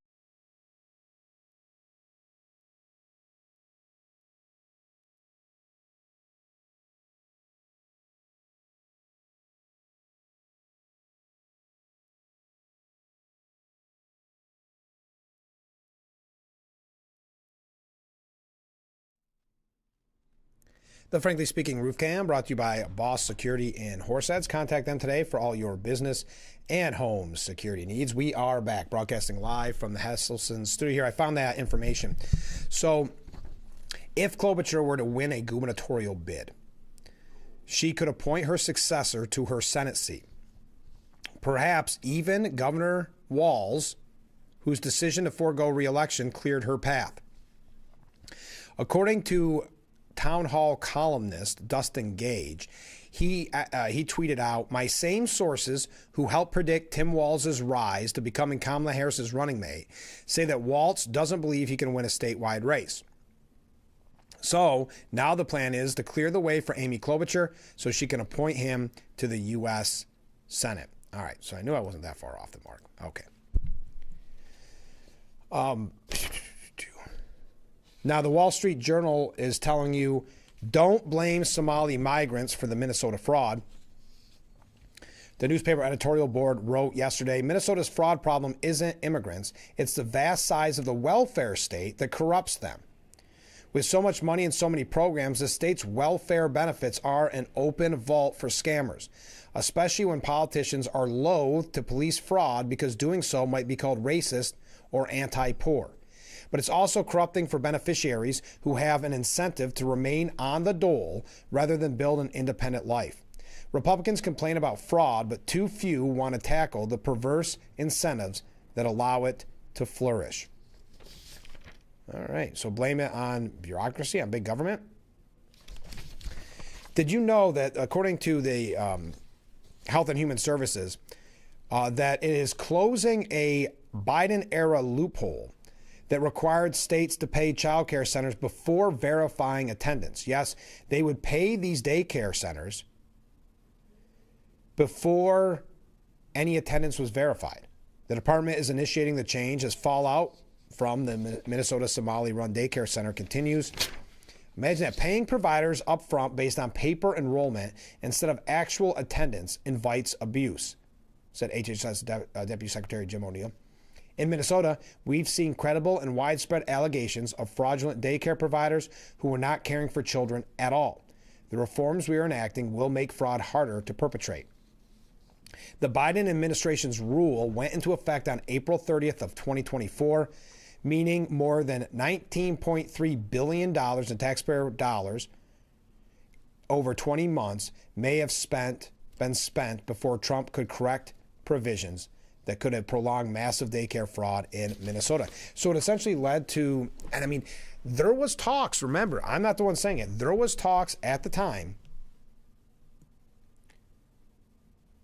The Frankly Speaking Roof Cam brought to you by Boss Security in Horseheads. Contact them today for all your business and home security needs. We are back broadcasting live from the Hesselson studio here. I found that information. So if Klobuchar were to win a gubernatorial bid, she could appoint her successor to her Senate seat. Perhaps even Governor Walz, whose decision to forego re-election cleared her path. According to town hall columnist Dustin Gage, he tweeted out, "My same sources who helped predict Tim Walz's rise to becoming Kamala Harris's running mate say that Walz doesn't believe he can win a statewide race. So now the plan is to clear the way for Amy Klobuchar so she can appoint him to the U.S. Senate." All right, so I knew I wasn't that far off the mark. Okay. Now, the Wall Street Journal is telling you, don't blame Somali migrants for the Minnesota fraud. The newspaper editorial board wrote yesterday, Minnesota's fraud problem isn't immigrants. It's the vast size of the welfare state that corrupts them. With so much money and so many programs, the state's welfare benefits are an open vault for scammers, especially when politicians are loath to police fraud because doing so might be called racist or anti-poor. But it's also corrupting for beneficiaries who have an incentive to remain on the dole rather than build an independent life. Republicans complain about fraud, but too few want to tackle the perverse incentives that allow it to flourish. All right, so blame it on bureaucracy, on big government. Did you know that according to the Health and Human Services, that it is closing a Biden-era loophole that required states to pay child care centers before verifying attendance? Yes, they would pay these daycare centers before any attendance was verified. The department is initiating the change as fallout from the Minnesota Somali-run daycare center continues. Imagine that, paying providers up front based on paper enrollment instead of actual attendance invites abuse, said HHS Deputy Secretary Jim O'Neill. In Minnesota, we've seen credible and widespread allegations of fraudulent daycare providers who are not caring for children at all. The reforms we are enacting will make fraud harder to perpetrate. The Biden administration's rule went into effect on April 30th of 2024. meaning more than $19.3 billion in taxpayer dollars over 20 months may have been spent before Trump could correct provisions that could have prolonged massive daycare fraud in Minnesota. So it essentially led to, and I mean, there was talks, remember, I'm not the one saying it, there was talks at the time.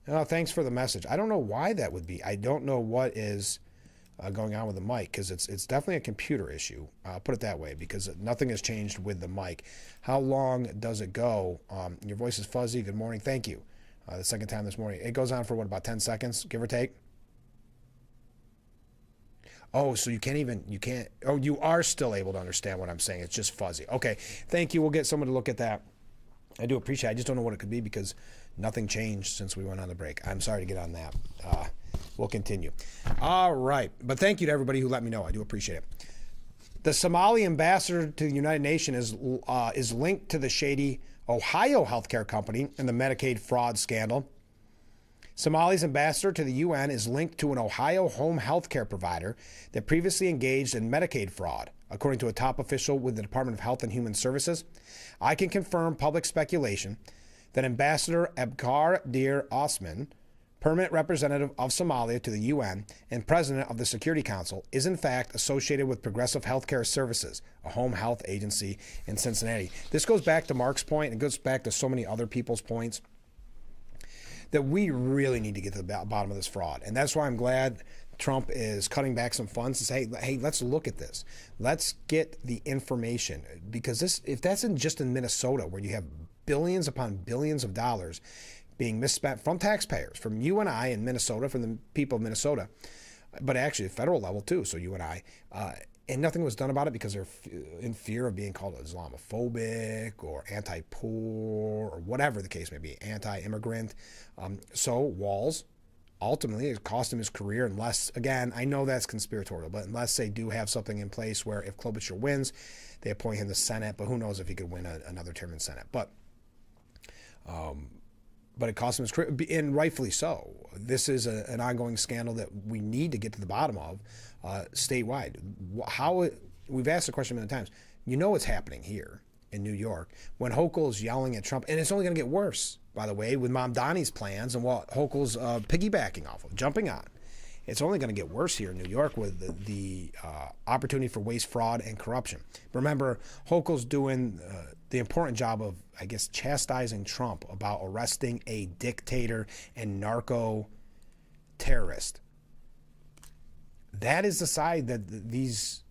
Oh, thanks for the message. I don't know why that would be. I don't know what is going on with the mic, because it's definitely a computer issue. I'll put it that way, because nothing has changed with the mic. How long does it go? Your voice is fuzzy. Good morning. Thank you. The second time this morning. It goes on for, what, about 10 seconds, give or take? Oh, so you can't, oh, you are still able to understand what I'm saying. It's just fuzzy. Okay, thank you. We'll get someone to look at that. I do appreciate it. I just don't know what it could be because nothing changed since we went on the break. I'm sorry to get on that. We'll continue. All right. But thank you to everybody who let me know. I do appreciate it. The Somali ambassador to the United Nations is linked to the shady Ohio healthcare company and the Medicaid fraud scandal. Somali's ambassador to the UN is linked to an Ohio home health care provider that previously engaged in Medicaid fraud, according to a top official with the Department of Health and Human Services. I can confirm public speculation that Ambassador Ebkar Dir Osman, permanent representative of Somalia to the UN and president of the Security Council, is in fact associated with Progressive Healthcare Services, a home health agency in Cincinnati. This goes back to Mark's point and goes back to so many other people's points, that we really need to get to the bottom of this fraud. And that's why I'm glad Trump is cutting back some funds and say, hey, let's look at this. Let's get the information. Because if that's just in Minnesota, where you have billions upon billions of dollars being misspent from taxpayers, from you and I in Minnesota, from the people of Minnesota, but actually at federal level too, so you and I, and nothing was done about it because they're in fear of being called Islamophobic or anti-poor or whatever the case may be, anti-immigrant. So Walz, ultimately, it cost him his career unless, again, I know that's conspiratorial, but unless they do have something in place where if Klobuchar wins, they appoint him to Senate, but who knows if he could win another term in Senate. But it cost him his career, and rightfully so. This is an ongoing scandal that we need to get to the bottom of statewide. We've asked the question many times. You know what's happening here in New York when Hochul's yelling at Trump, and it's only going to get worse, by the way, with Mamdani's plans and what Hochul's piggybacking off of, jumping on. It's only going to get worse here in New York with the opportunity for waste, fraud, and corruption. Remember, Hochul's doing the important job of, I guess, chastising Trump about arresting a dictator and narco terrorist. That is the side that these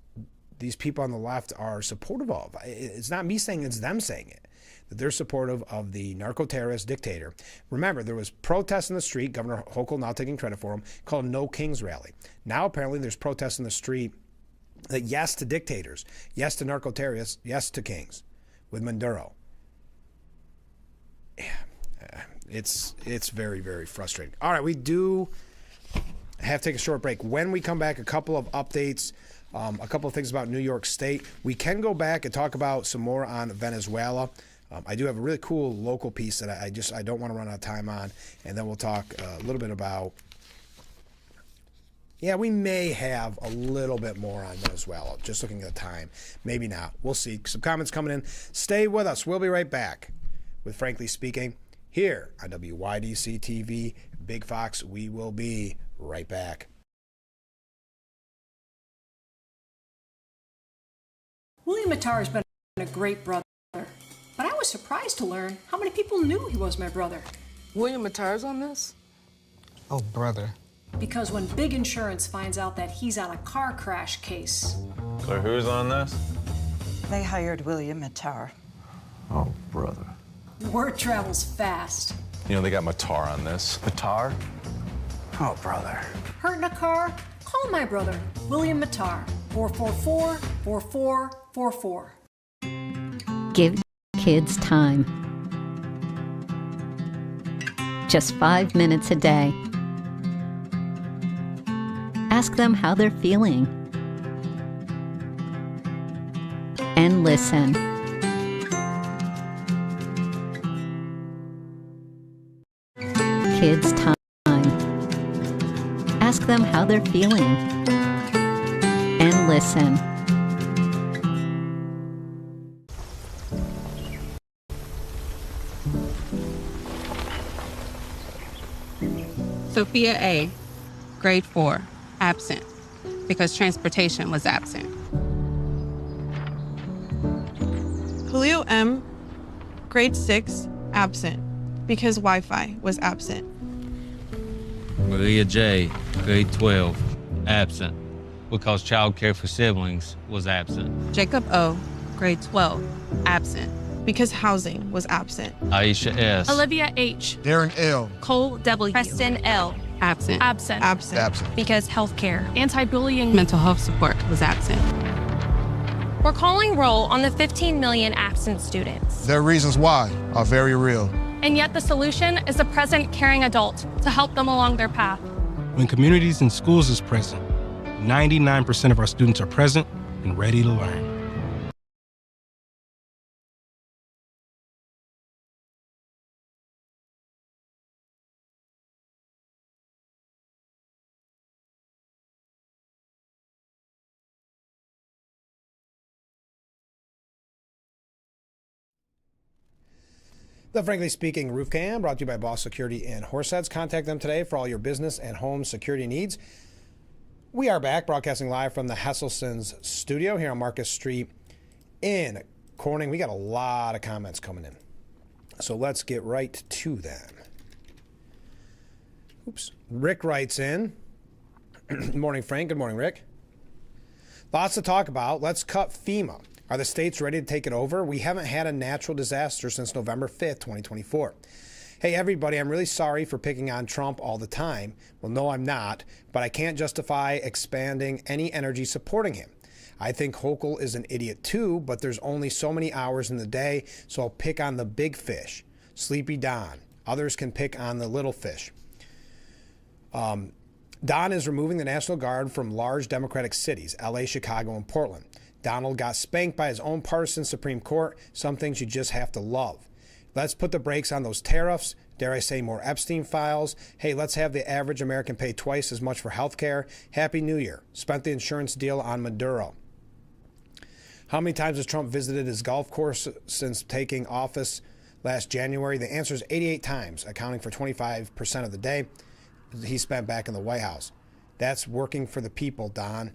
people on the left are supportive of. It's not me saying it, it's them saying it. That they're supportive of the narco-terrorist dictator. Remember, there was protests in the street, Governor Hochul now taking credit for them, called No Kings Rally. Now apparently there's protests in the street that yes to dictators, yes to narco-terrorists, yes to kings, with Maduro. It's very, very frustrating. All right, we do have to take a short break. When we come back, a couple of updates, a couple of things about New York State. We can go back and talk about some more on Venezuela. I do have a really cool local piece that I don't want to run out of time on, and then we'll talk a little bit about. Yeah, we may have a little bit more on Venezuela. Just looking at the time, maybe not. We'll see. Some comments coming in. Stay with us. We'll be right back with Frankly Speaking here on WYDC TV. Big Fox. We will be right back. William Mattar has been a great brother, but I was surprised to learn how many people knew he was my brother. William Mattar's on this? Oh, brother. Because when Big Insurance finds out that he's on a car crash case. So who's on this? They hired William Mattar. Oh, brother. Word travels fast. You know, they got Mattar on this. Mattar? Oh, brother. Hurt in a car? Call my brother, William Mattar. 444-4444. Give kids time. Just 5 minutes a day. Ask them how they're feeling. And listen. Kids time. Ask them how they're feeling. And listen. Sophia A., grade 4, absent, because transportation was absent. Julio M., grade 6, absent, because Wi-Fi was absent. Maria J., grade 12, absent, because childcare for siblings was absent. Jacob O., grade 12, absent, because housing was absent. Aisha S., Olivia H. Darren L. Cole W. Preston L., absent. Absent. Absent. Because healthcare. Anti-bullying mental health support was absent. We're calling roll on the 15 million absent students. Their reasons why are very real. And yet the solution is a present, caring adult to help them along their path. When communities and schools is present, 99% of our students are present and ready to learn. The Frankly Speaking Roof Cam, brought to you by Boss Security in Horseheads. Contact them today for all your business and home security needs. We are back, broadcasting live from the Hesselson's studio here on Marcus Street in Corning. We got a lot of comments coming in, so let's get right to them. Oops. Rick writes in. Good morning, Frank. Good morning, Rick. Lots to talk about. Let's cut FEMA. Are the states ready to take it over? We haven't had a natural disaster since November 5th, 2024. Hey, everybody, I'm really sorry for picking on Trump all the time. Well, no, I'm not, but I can't justify expanding any energy supporting him. I think Hochul is an idiot too, but there's only so many hours in the day, so I'll pick on the big fish. Sleepy Don. Others can pick on the little fish. Don is removing the National Guard from large Democratic cities, LA, Chicago, and Portland. Donald got spanked by his own partisan Supreme Court. Some things you just have to love. Let's put the brakes on those tariffs. Dare I say more Epstein files? Hey, let's have the average American pay twice as much for health care. Happy New Year. Spent the insurance deal on Maduro. How many times has Trump visited his golf course since taking office last January? The answer is 88 times, accounting for 25% of the day he spent back in the White House. That's working for the people, Don.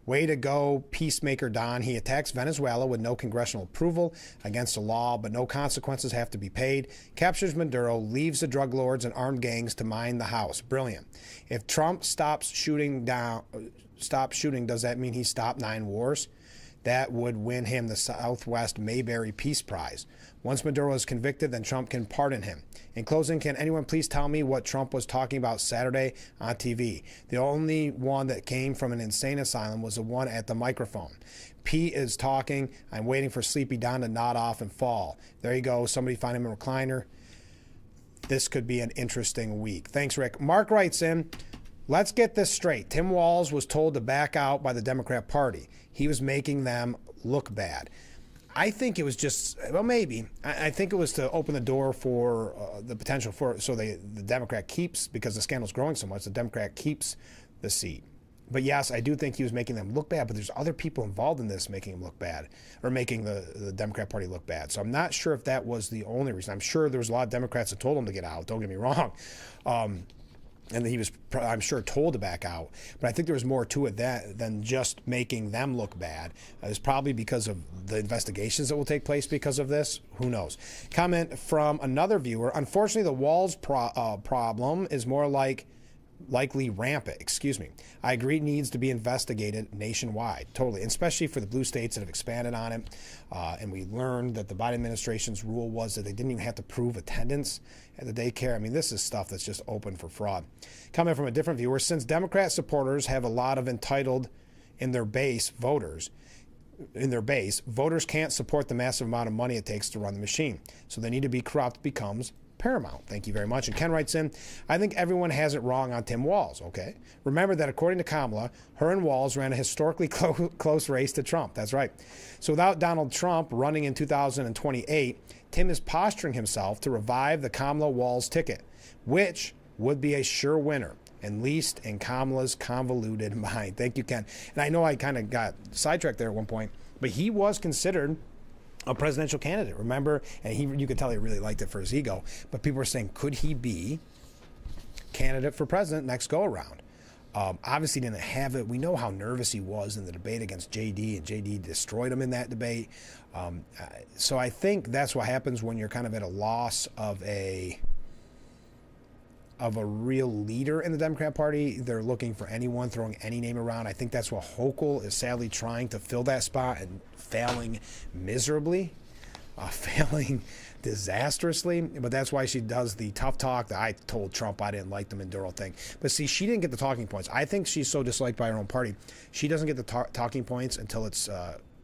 Way to go, peacemaker Don. He attacks Venezuela with no congressional approval, against the law, but no consequences have to be paid. Captures Maduro, leaves the drug lords and armed gangs to mine the house. Brilliant. If Trump stops shooting, does that mean he stopped 9 wars? That would win him the Southwest Mayberry Peace Prize. Once Maduro is convicted, then Trump can pardon him. In closing, can anyone please tell me what Trump was talking about Saturday on TV? The only one that came from an insane asylum was the one at the microphone. Pete is talking. I'm waiting for Sleepy Don to nod off and fall. There you go. Somebody find him a recliner. This could be an interesting week. Thanks, Rick. Mark writes in, let's get this straight. Tim Walz was told to back out by the Democrat Party. He was making them look bad. I think it was just, well, maybe. I think it was to open the door for the potential for, so the Democrat keeps, because the scandal's growing so much, the Democrat keeps the seat. But yes, I do think he was making them look bad, but there's other people involved in this making him look bad, or making the Democrat Party look bad. So I'm not sure if that was the only reason. I'm sure there was a lot of Democrats that told him to get out, don't get me wrong. And he was, I'm sure, told to back out. But I think there was more to it than just making them look bad. It's probably because of the investigations that will take place because of this. Who knows? Comment from another viewer. Unfortunately, the Walz problem is more likely rampant. Excuse me. I agree it needs to be investigated nationwide. Totally. And especially for the blue states that have expanded on it. And we learned that the Biden administration's rule was that they didn't even have to prove attendance at the daycare. I mean, this is stuff that's just open for fraud. Comment from a different viewer. Since Democrat supporters have a lot of entitled in their base, voters can't support the massive amount of money it takes to run the machine. So they need to be corrupt becomes paramount. Thank you very much. And Ken writes in, I think everyone has it wrong on Tim Walz. Okay. Remember that according to Kamala, her and Walz ran a historically close race to Trump. That's right. So without Donald Trump running in 2028, Tim is posturing himself to revive the Kamala Walz ticket, which would be a sure winner. and least in Kamala's convoluted mind. Thank you, Ken. And I know I kind of got sidetracked there at one point, but he was considered a presidential candidate, remember? And you could tell he really liked it for his ego. But people were saying, could he be candidate for president next go-around? Obviously didn't have it. We know how nervous he was in the debate against JD, and JD destroyed him in that debate. So I think that's what happens when you're kind of at a loss of a real leader in the Democrat Party. They're looking for anyone, throwing any name around. I think that's what Hochul is sadly trying to fill that spot and failing miserably, failing disastrously. But that's why she does the tough talk that I told Trump I didn't like the Maduro thing. But see, she didn't get the talking points. I think she's so disliked by her own party. She doesn't get the talking points until it's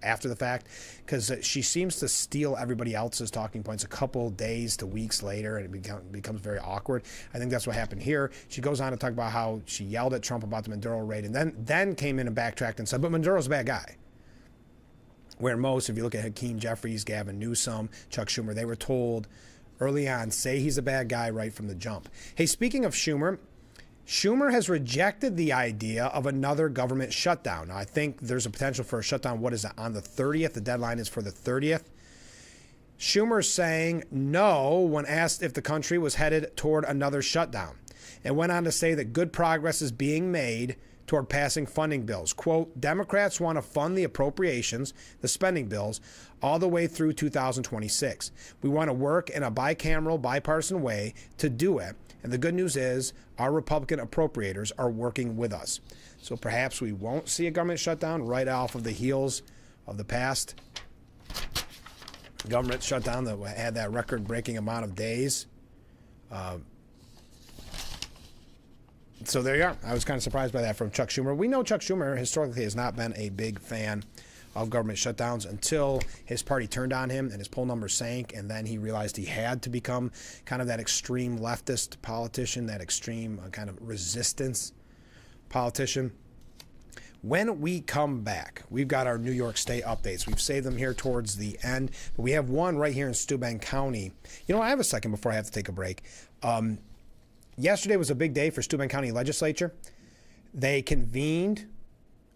after the fact, because she seems to steal everybody else's talking points a couple days to weeks later, and it becomes very awkward. I think that's what happened here. She goes on to talk about how she yelled at Trump about the Maduro raid, and then came in and backtracked and said, but Maduro's a bad guy. Where most, if you look at Hakeem Jeffries, Gavin Newsom, Chuck Schumer, they were told early on, say he's a bad guy right from the jump. Hey, speaking of Schumer has rejected the idea of another government shutdown. Now, I think there's a potential for a shutdown, what is it, on the 30th? The deadline is for the 30th. Schumer's saying no when asked if the country was headed toward another shutdown, and went on to say that good progress is being made toward passing funding bills. Quote, Democrats want to fund the appropriations, the spending bills, all the way through 2026. We want to work in a bicameral, bipartisan way to do it. And the good news is our Republican appropriators are working with us. So perhaps we won't see a government shutdown right off of the heels of the past government shutdown that had that record-breaking amount of days. So there you are. I was kind of surprised by that from Chuck Schumer. We know Chuck Schumer historically has not been a big fan of government shutdowns until his party turned on him and his poll numbers sank, and then he realized he had to become kind of that extreme leftist politician, that extreme kind of resistance politician. When we come back, we've got our New York State updates. We've saved them here towards the end, but we have one right here in Steuben County. You know, I have a second before I have to take a break. Yesterday was a big day for Steuben County Legislature. They convened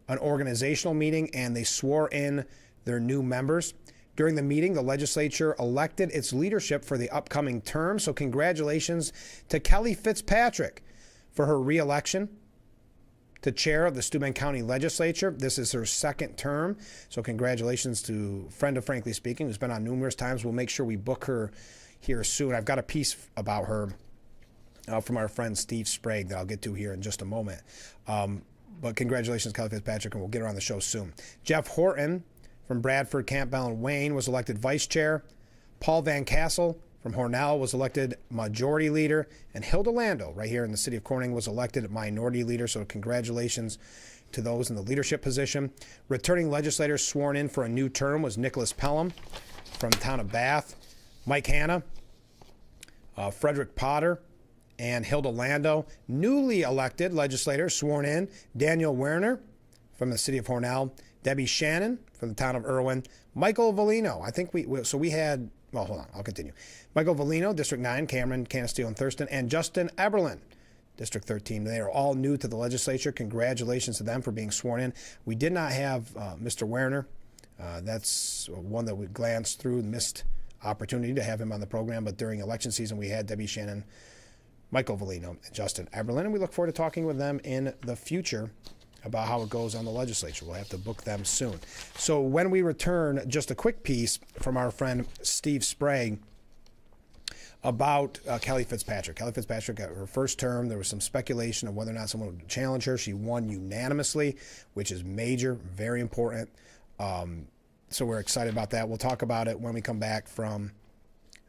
an organizational meeting, and they swore in their new members. During the meeting, the legislature elected its leadership for the upcoming term. So congratulations to Kelly Fitzpatrick for her re-election to chair of the Steuben County Legislature. This is her second term. So congratulations to friend of Frankly Speaking, who's been on numerous times. We'll make sure we book her here soon. I've got a piece about her from our friend Steve Sprague that I'll get to here in just a moment. But congratulations, Kelly Fitzpatrick, and we'll get her on the show soon. Jeff Horton from Bradford, Campbell, and Wayne was elected vice chair. Paul Van Cassel from Hornell was elected majority leader. And Hilda Lando, right here in the city of Corning, was elected minority leader. So congratulations to those in the leadership position. Returning legislators sworn in for a new term was Nicholas Pelham from the town of Bath, Mike Hanna, Frederick Potter, and Hilda Lando. Newly elected legislators sworn in, Daniel Werner from the city of Hornell, Debbie Shannon from the town of Irwin, Michael Valino. I think we had, well, hold on, I'll continue. Michael Valino, District 9, Cameron, Canisteo, and Thurston, and Justin Eberlin, District 13. They are all new to the legislature. Congratulations to them for being sworn in. We did not have Mr. Werner. That's one that we glanced through, missed opportunity to have him on the program, but during election season we had Debbie Shannon, Michael Valino, and Justin Eberlin, and we look forward to talking with them in the future about how it goes on the legislature. We'll have to book them soon. So when we return, just a quick piece from our friend Steve Sprague about Kelly Fitzpatrick. Kelly Fitzpatrick, at her first term, there was some speculation of whether or not someone would challenge her. She won unanimously, which is major, very important. So we're excited about that. We'll talk about it when we come back from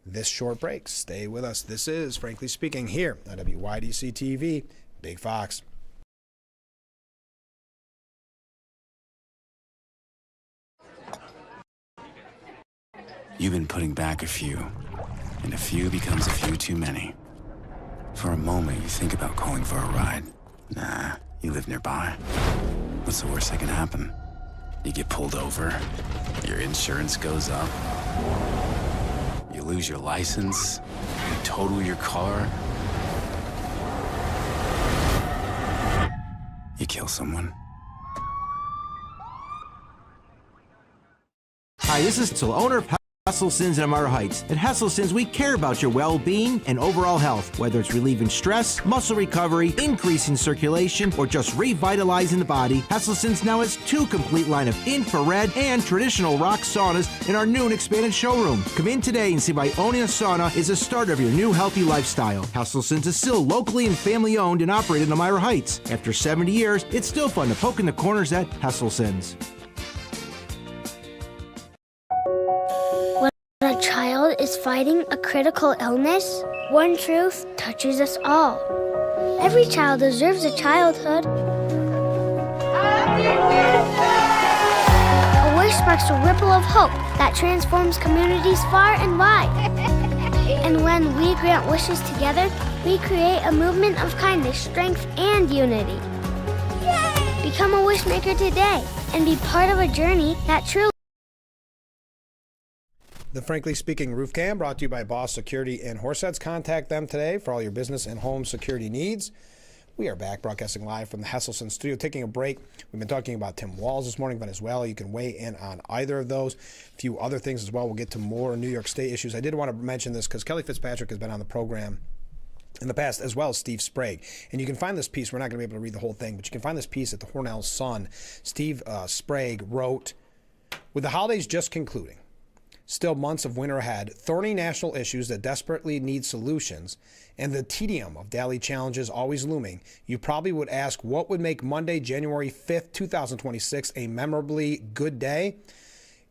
this short break. Stay with us. This is Frankly Speaking here on WYDC TV, Big Fox. You've been putting back a few, and a few becomes a few too many. For a moment, you think about calling for a ride. Nah, you live nearby. What's the worst that can happen? You get pulled over, your insurance goes up, you lose your license, you total your car. kill someone. Hi, this is Till, owner of Hesselson's in Amara Heights. At Hesselson's, we care about your well-being and overall health, whether it's relieving stress, muscle recovery, increasing circulation, or just revitalizing the body. Hesselson's now has 2 complete line of infrared and traditional rock saunas in our new and expanded showroom. Come in today and see why owning a sauna is the start of your new healthy lifestyle. Hesselson's is still locally and family-owned and operated in Amara Heights. After 70 years, it's still fun to poke in the corners at Hesselson's. When a child is fighting a critical illness, one truth touches us all. Every child deserves a childhood. A wish sparks a ripple of hope that transforms communities far and wide. And when we grant wishes together, we create a movement of kindness, strength, and unity. Become a wish maker today and be part of a journey that truly. The Frankly Speaking Roof Cam brought to you by Boss Security in Horseheads. Contact them today for all your business and home security needs. We are back broadcasting live from the Hesselson studio, taking a break. We've been talking about Tim Walz this morning, Venezuela. You can weigh in on either of those. A few other things as well. We'll get to more New York State issues. I did want to mention this because Kelly Fitzpatrick has been on the program in the past, as well as Steve Sprague. And you can find this piece. We're not going to be able to read the whole thing, but you can find this piece at the Hornell Sun. Steve Sprague wrote, with the holidays just concluding, still months of winter ahead, thorny national issues that desperately need solutions, and the tedium of daily challenges always looming, you probably would ask what would make Monday, January 5th, 2026 a memorably good day?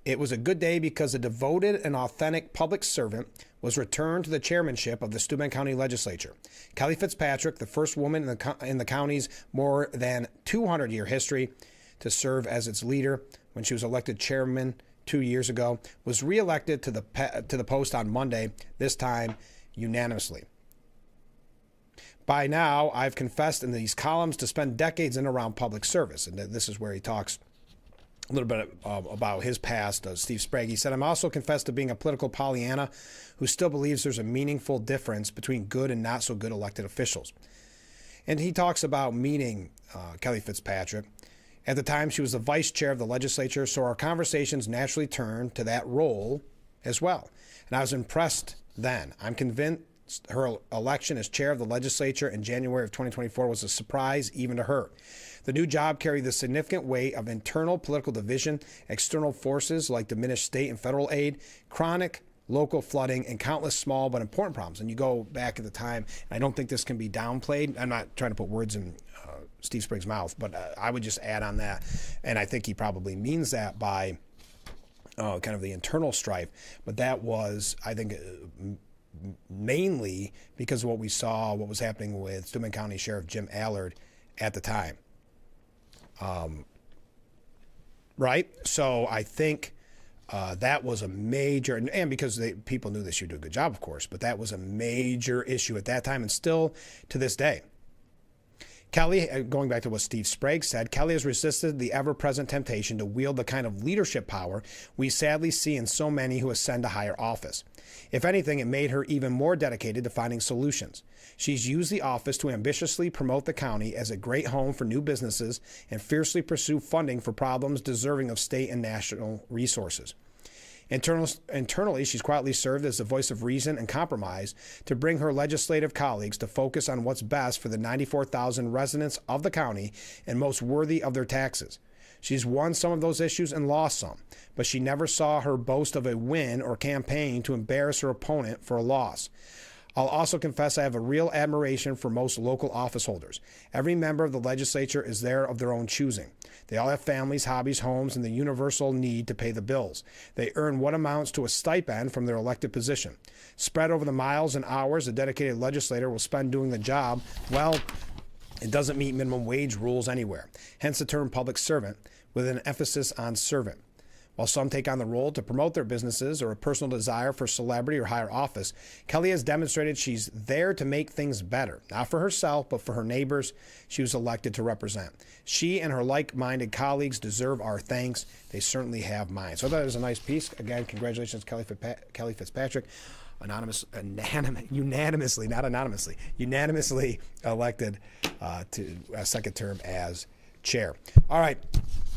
It was a good day because a devoted and authentic public servant was returned to the chairmanship of the Steuben County Legislature. Kelly Fitzpatrick, the first woman in the county's more than 200-year history to serve as its leader when she was elected chairman 2 years ago, was reelected to the post on Monday, this time unanimously. By now, I've confessed in these columns to spend decades in and around public service, and this is where he talks a little bit about his past. Steve Sprague, he said, I'm also confessed to being a political Pollyanna who still believes there's a meaningful difference between good and not so good elected officials. And he talks about meeting Kelly Fitzpatrick. At the time, she was the vice chair of the legislature, so our conversations naturally turned to that role as well. And I was impressed then. I'm convinced her election as chair of the legislature in January of 2024 was a surprise even to her. The new job carried the significant weight of internal political division, external forces like diminished state and federal aid, chronic local flooding, and countless small but important problems. And you go back at the time, and I don't think this can be downplayed. I'm not trying to put words in Steve Sprague's mouth, but I would just add on that, and I think he probably means that by kind of the internal strife, but that was, I think, mainly because of what we saw, what was happening with Steuben County Sheriff Jim Allard at the time. Right? So I think that was a major, and because people knew that she would do a good job, of course, but that was a major issue at that time and still to this day. Kelly, going back to what Steve Sprague said, Kelly has resisted the ever-present temptation to wield the kind of leadership power we sadly see in so many who ascend to higher office. If anything, it made her even more dedicated to finding solutions. She's used the office to ambitiously promote the county as a great home for new businesses and fiercely pursue funding for problems deserving of state and national resources. Internally, she's quietly served as the voice of reason and compromise to bring her legislative colleagues to focus on what's best for the 94,000 residents of the county and most worthy of their taxes. She's won some of those issues and lost some, but she never saw her boast of a win or campaign to embarrass her opponent for a loss. I'll also confess I have a real admiration for most local office holders. Every member of the legislature is there of their own choosing. They all have families, hobbies, homes, and the universal need to pay the bills. They earn what amounts to a stipend from their elected position. Spread over the miles and hours a dedicated legislator will spend doing the job, well, it doesn't meet minimum wage rules anywhere. Hence the term public servant, with an emphasis on servant. While some take on the role to promote their businesses or a personal desire for celebrity or higher office, Kelly has demonstrated she's there to make things better, not for herself, but for her neighbors she was elected to represent. She and her like-minded colleagues deserve our thanks. They certainly have mine. So that is a nice piece. Again, congratulations, Kelly Fitzpatrick, unanimously elected to a second term as chair. All right,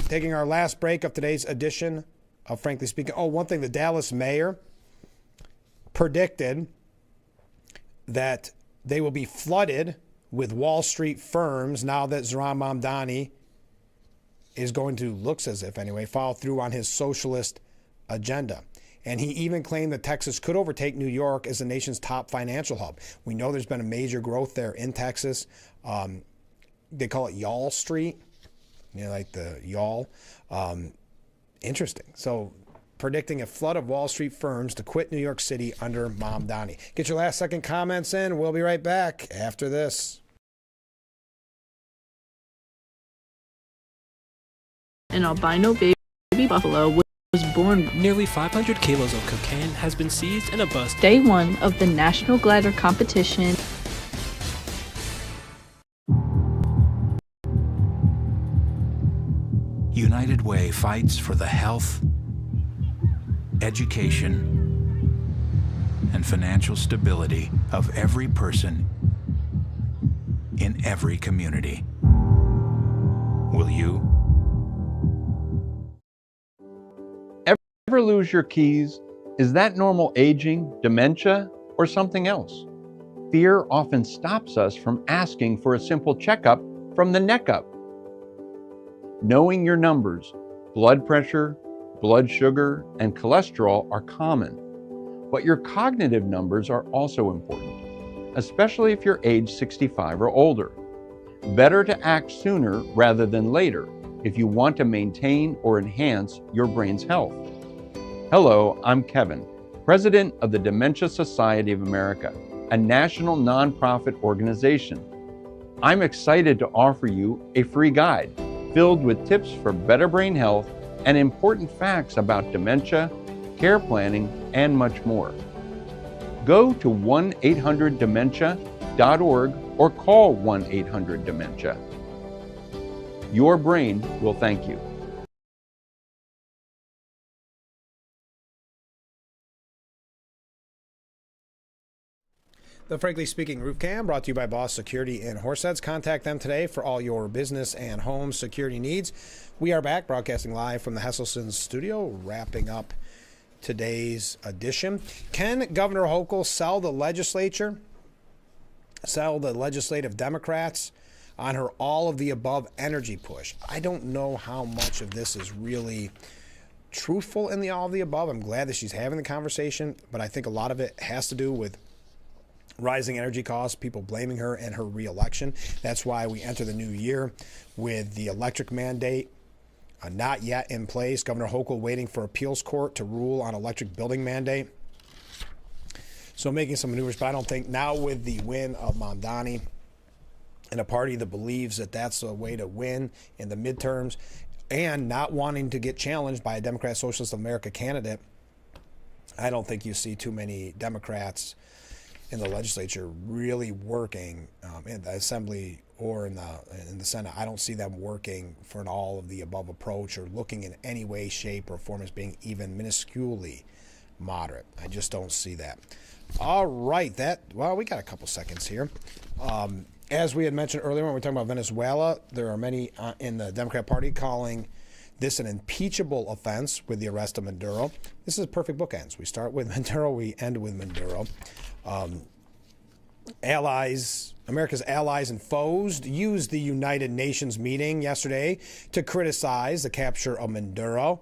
taking our last break of today's edition of Frankly Speaking. Oh, one thing, the Dallas mayor predicted that they will be flooded with Wall Street firms now that Zohran Mamdani is going to, looks as if anyway, follow through on his socialist agenda. And he even claimed that Texas could overtake New York as the nation's top financial hub. We know there's been a major growth there in Texas. They call it Y'all Street, like the y'all. Interesting. So predicting a flood of Wall Street firms to quit New York City under Mamdani. Get your last second comments in. We'll be right back after this. An albino baby buffalo was born. Nearly 500 kilos of cocaine has been seized in a bus. Day 1 of the National Glider Competition. United Way fights for the health, education, and financial stability of every person in every community. Will you? Ever lose your keys? Is that normal aging, dementia, or something else? Fear often stops us from asking for a simple checkup from the neck up. Knowing your numbers, blood pressure, blood sugar, and cholesterol are common, but your cognitive numbers are also important, especially if you're age 65 or older. Better to act sooner rather than later if you want to maintain or enhance your brain's health. Hello, I'm Kevin, President of the Dementia Society of America, a national nonprofit organization. I'm excited to offer you a free guide filled with tips for better brain health and important facts about dementia, care planning, and much more. Go to 1-800-DEMENTIA.org or call 1-800-DEMENTIA. Your brain will thank you. The Frankly Speaking Roof Cam brought to you by Boss Security in Horseheads. Contact them today for all your business and home security needs. We are back broadcasting live from the Hesselson studio, wrapping up today's edition. Can Governor Hochul sell the legislature, sell the legislative Democrats on her all-of-the-above energy push? I don't know how much of this is really truthful in the all-of-the-above. I'm glad that she's having the conversation, but I think a lot of it has to do with rising energy costs, people blaming her and her reelection. That's why we enter the new year with the electric mandate not yet in place. Governor Hochul waiting for appeals court to rule on electric building mandate. So making some maneuvers, but I don't think now with the win of Mamdani and a party that believes that that's a way to win in the midterms and not wanting to get challenged by a Democrat Socialist of America candidate, I don't think you see too many Democrats in the legislature really working in the Assembly or in the Senate. I don't see them working for an all-of-the-above approach or looking in any way, shape, or form as being even minusculely moderate. I just don't see that. All right, well, we got a couple seconds here. As we had mentioned earlier when we were talking about Venezuela, there are many in the Democrat Party calling this an impeachable offense with the arrest of Maduro. This is perfect bookends. We start with Maduro, we end with Maduro. America's allies and foes used the United Nations meeting yesterday to criticize the capture of Maduro.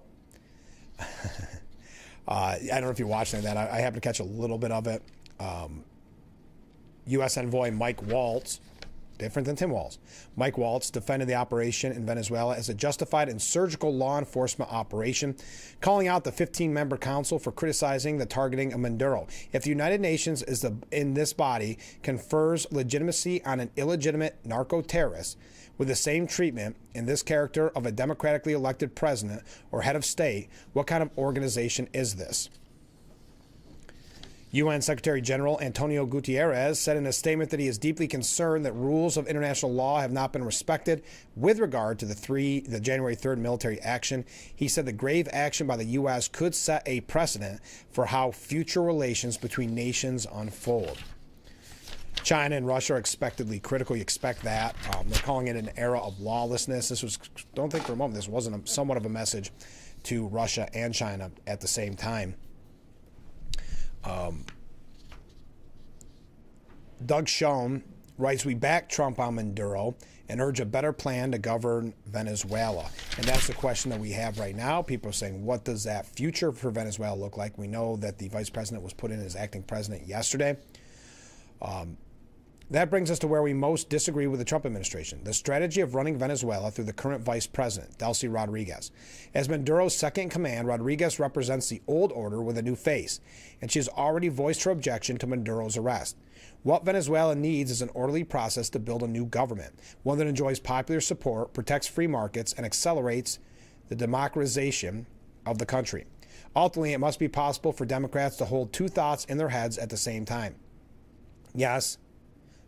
I don't know if you're watching that. I happened to catch a little bit of it. U.S. envoy Mike Waltz, different than Tim Walz. Mike Waltz defended the operation in Venezuela as a justified and surgical law enforcement operation, calling out the 15-member council for criticizing the targeting of Maduro. If the United Nations in this body confers legitimacy on an illegitimate narco-terrorist with the same treatment in this character of a democratically elected president or head of state, what kind of organization is this? UN Secretary General Antonio Guterres said in a statement that he is deeply concerned that rules of international law have not been respected with regard to the January 3rd military action. He said the grave action by the U.S. could set a precedent for how future relations between nations unfold. China and Russia are expectedly critical. You expect that. They're calling it an era of lawlessness. This was, don't think for a moment, this wasn't somewhat of a message to Russia and China at the same time. Doug Schoen writes, we back Trump on Maduro and urge a better plan to govern Venezuela. And that's the question that we have right now. People are saying, what does that future for Venezuela look like? We know that the vice president was put in as acting president yesterday. That brings us to where we most disagree with the Trump administration, the strategy of running Venezuela through the current vice president, Delcy Rodriguez. As Maduro's second in command, Rodriguez represents the old order with a new face, and she has already voiced her objection to Maduro's arrest. What Venezuela needs is an orderly process to build a new government, one that enjoys popular support, protects free markets, and accelerates the democratization of the country. Ultimately, it must be possible for Democrats to hold two thoughts in their heads at the same time. Yes,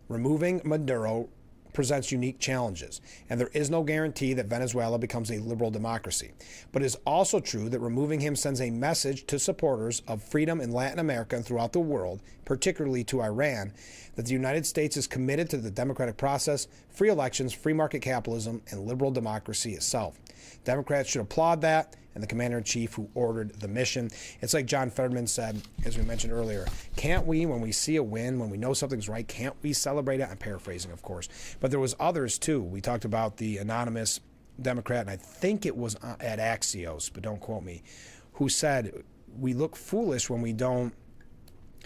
removing Maduro presents unique challenges, and there is no guarantee that Venezuela becomes a liberal democracy. But it is also true that removing him sends a message to supporters of freedom in Latin America and throughout the world, particularly to Iran, that the United States is committed to the democratic process, free elections, free market capitalism, and liberal democracy itself. Democrats should applaud that, and the commander-in-chief who ordered the mission. It's like John Fetterman said, as we mentioned earlier, can't we, when we see a win, when we know something's right, can't we celebrate it? I'm paraphrasing, of course. But there was others, too. We talked about the anonymous Democrat, and I think it was at Axios, but don't quote me, who said, we look foolish when we don't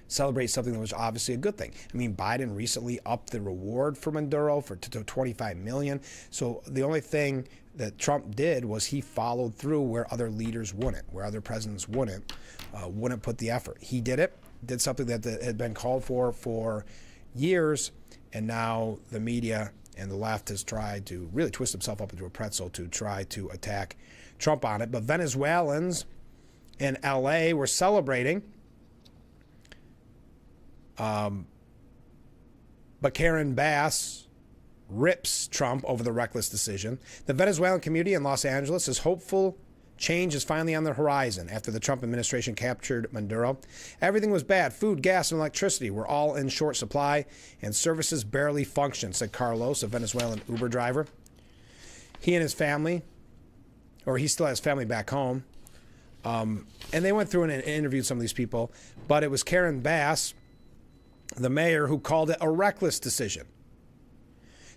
celebrate something that was obviously a good thing. I mean, Biden recently upped the reward for Maduro to $25 million. So the only thing that Trump did was he followed through where other leaders wouldn't, where other presidents wouldn't put the effort. He did it, did something that had been called for years, and now the media and the left has tried to really twist himself up into a pretzel to try to attack Trump on it. But Venezuelans in L.A. were celebrating. But Karen Bass rips Trump over the reckless decision. The Venezuelan community in Los Angeles is hopeful change is finally on the horizon after the Trump administration captured Maduro. Everything was bad. Food, gas, and electricity were all in short supply, and services barely functioned, said Carlos, a Venezuelan Uber driver. He and his family, or he still has family back home, and they went through and interviewed some of these people, but it was Karen Bass, the mayor, who called it a reckless decision.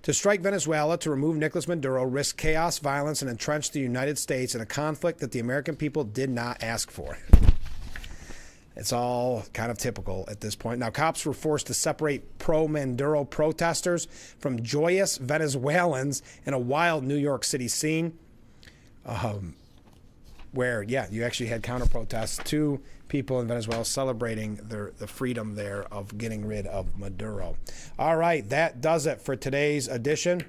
To strike Venezuela, to remove Nicolas Maduro, risk chaos, violence, and entrench the United States in a conflict that the American people did not ask for. It's all kind of typical at this point. Now, cops were forced to separate pro-Maduro protesters from joyous Venezuelans in a wild New York City scene where, you actually had counter-protests to people in Venezuela celebrating the freedom there of getting rid of Maduro. All right, that does it for today's edition.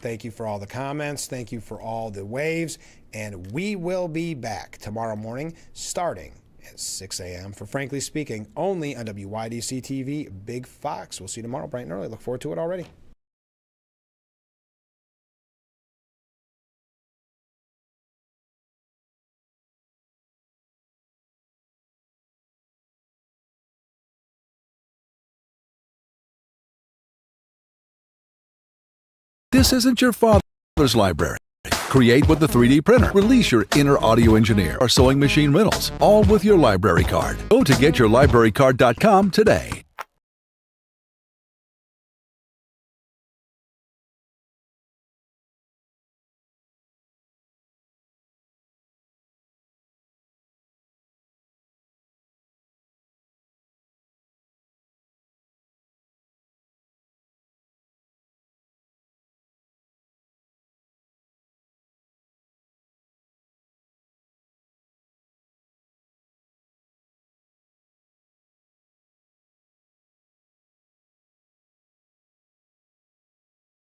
Thank you for all the comments. Thank you for all the waves. And we will be back tomorrow morning starting at 6 a.m. for Frankly Speaking, only on WYDC TV, Big Fox. We'll see you tomorrow bright and early. Look forward to it already. This isn't your father's library. Create with the 3D printer. Release your inner audio engineer or sewing machine riddles, all with your library card. Go to getyourlibrarycard.com today.